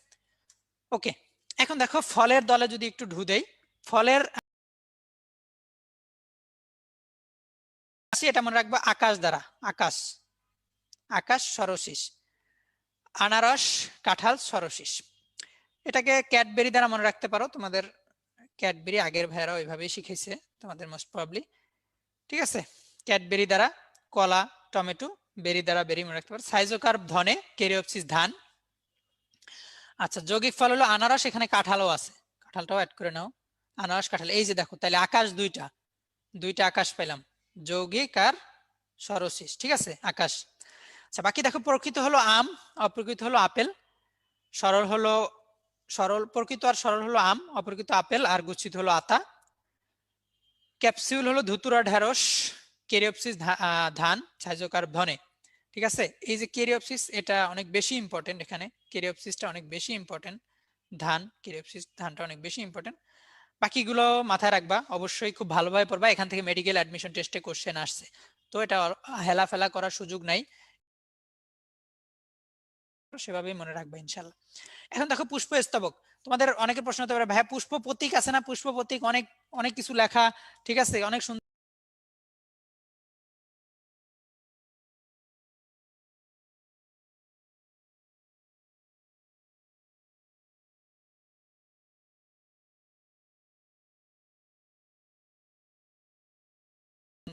ওকে, এখন দেখো ফলের দলে যদি একটু ঢু দেই, ফলের এটা মনে রাখবা আকাশ দ্বারা, আকাশ, আকাশ সরসিস, আনারস, কাঁঠাল, সরসিস। এটাকে ক্যাডবেরি দ্বারা মনে রাখতে পারো, তোমাদের ক্যাডবেরি আগের ভাইয়ারা ওইভাবেই শিখেছে তোমাদের মোস্ট প্রবাবলি, ঠিক আছে? ক্যাডবেরি দ্বারা কলা, টমেটো, বেরি দ্বারা বেরি মনে রাখতে পারো। সাইজোকার্প ধনে, কেরিওপসিস ধান। আচ্ছা, যৌগিক ফল হলো আনারস, এখানে কাঁঠালও আছে, কাঁঠালটাও অ্যাড করে নাও, আনারস কাঁঠাল। এই যে দেখো, তাহলে আকাশ দুইটা, দুইটা আকাশ পেলাম, যৌগিক আর সরসিস, ঠিক আছে, আকাশ। আচ্ছা, বাকি দেখো প্রকৃত হলো আম, অপ্রকৃত হলো আপেল, সরল হলো প্রকৃত আর সরল হলো আম, অপ্রকৃত আপেল, আর গুচ্ছিত হলো আতা। ক্যাপসিউল হলো ধুতুরা ঢেঁড়স, কেরিওপসিস ধান, সাইজোকার্প ধনে, ঠিক আছে? এই যে কেরিওপসিস, এটা অনেক বেশি ইম্পর্টেন্ট, এখানে কেরিওপসিসটা অনেক বেশি ইম্পর্টেন্ট, ধান, কেরিওপসিস ধানটা অনেক বেশি ইম্পর্টেন্ট। বাকিগুলো মাথায় রাখবা, অবশ্যই খুব ভালোভাবে পড়বা, এখান থেকে মেডিকেল অ্যাডমিশন টেস্টে কোশ্চেন আসছে, তো এটা হেলাফেলা করার সুযোগ নাই, সেভাবেই মনে রাখবা ইনশাল্লাহ। এখন দেখো পুষ্প স্তবক, তোমাদের অনেকের প্রশ্ন হতে পারে ভাইয়া পুষ্প প্রতীক আছে না, পুষ্প প্রতীক অনেক অনেক কিছু লেখা, ঠিক আছে, অনেক সুন্দর,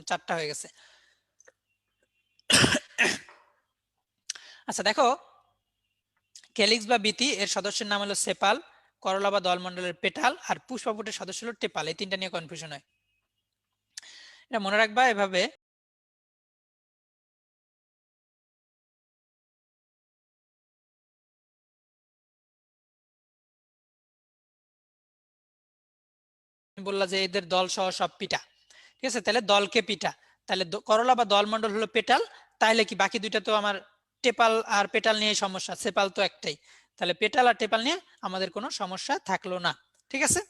চারটা হয়ে গেছে। আচ্ছা দেখো, ক্যালিক্স বা বিতি এর সদস্যের নাম হলো সেপাল, করলা বা দলমন্ডলের পেটাল, আর পুষ্পপুটের সদস্য হলো টেপাল। এই তিনটা নিয়ে কনফিউশন হয়, এটা মনে রাখবা এভাবে। বললা যে এদের দল সহ সব পিটা, ঠিক আছে, তাহলে দলকে পিটা, তাহলে করলা বা দলমন্ডল হলো পেটাল, তাহলে কি বাকি দুইটা তো আমার টেপাল আর পেটাল নিয়ে সমস্যা, সেপাল তো একটাই, তাহলে পেটাল আর টেপাল নিয়ে আমাদের কোনো সমস্যা থাকলো না, ঠিক আছে?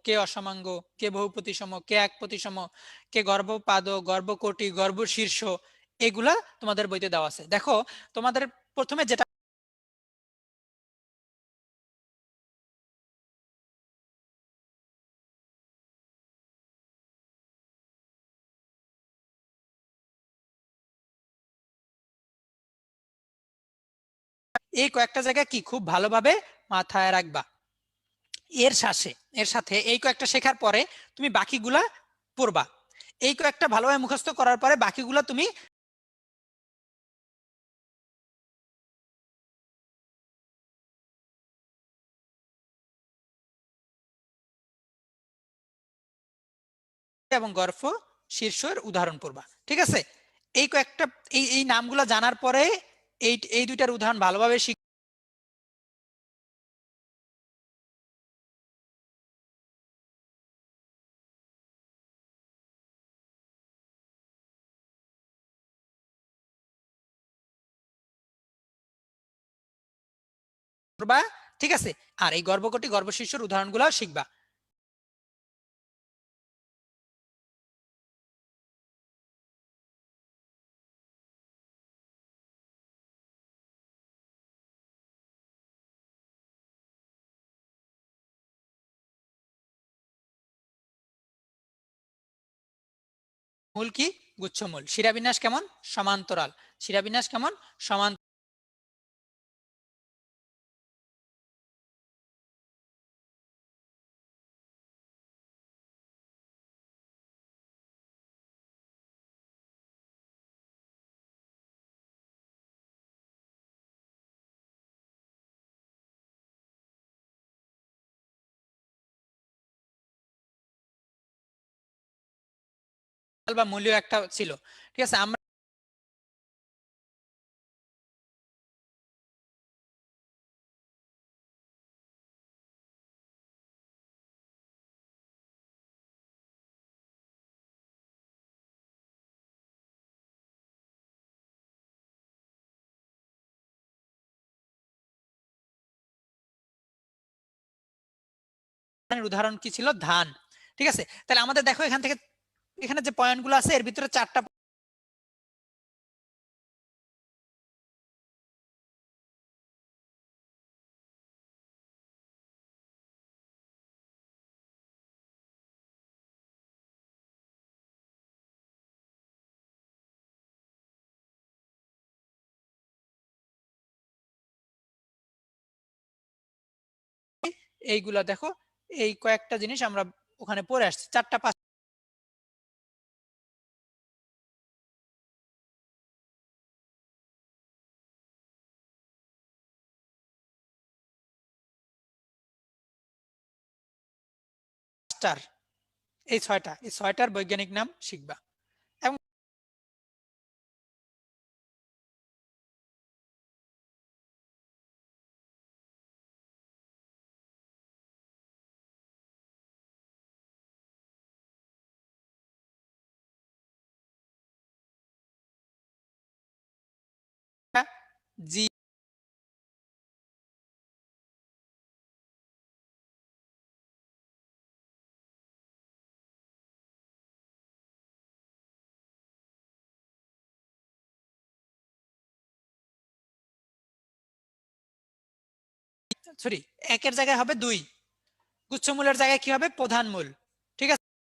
কে অসমাঙ্গ, কে বহুপ্রতিসম, কে এক প্রতিসম, কে গর্ভপাদ, গর্ভকোটি, গর্ভশীর্ষ, এগুলা তোমাদের বইতে দেওয়া আছে। দেখো তোমাদের প্রথমে যেটা এই কয়েকটা জায়গা কি খুব ভালোভাবে মাথায় রাখবা, এর সাথে এই কয়েকটা শেখার পরে তুমি বাকিগুলা পড়বা, এই কয়েকটা ভালোভাবে মুখস্থ করার পরে বাকিগুলা তুমি এবং গর্ভ শীর্ষের উদাহরণ পড়বা, ঠিক আছে? এই কয়েকটা এই নামগুলো জানার পরে এই দুইটার উদাহরণ ভালোভাবে শিখবা ঠিক আছে, আর এই গর্ভকটি গর্ভশীর্ষের উদাহরণগুলো শিখবা। মূল কি? গুচ্ছমূল। শিরাবিন্যাস কেমন? সমান্তরাল। শিরাবিন্যাস কেমন? সমান। বা মূলীয় একটা ছিল, ঠিক আছে। আমরা উদাহরণ কি ছিল, ধান, ঠিক আছে। তাহলে আমাদের দেখো এখান থেকে এখানে যে পয়েন্টগুলো আছে এর ভিতরে 4টা এইগুলা দেখো, এই কয়েকটা জিনিস আমরা ওখানে পড়ে আসছি, 4টা পাঁচটার, এই 6টার বৈজ্ঞানিক নাম শিখবা। এবং জি সরি, একের জায়গায় হবে 2, গুচ্ছমূলের জায়গায় কি হবে, প্রধান মূল।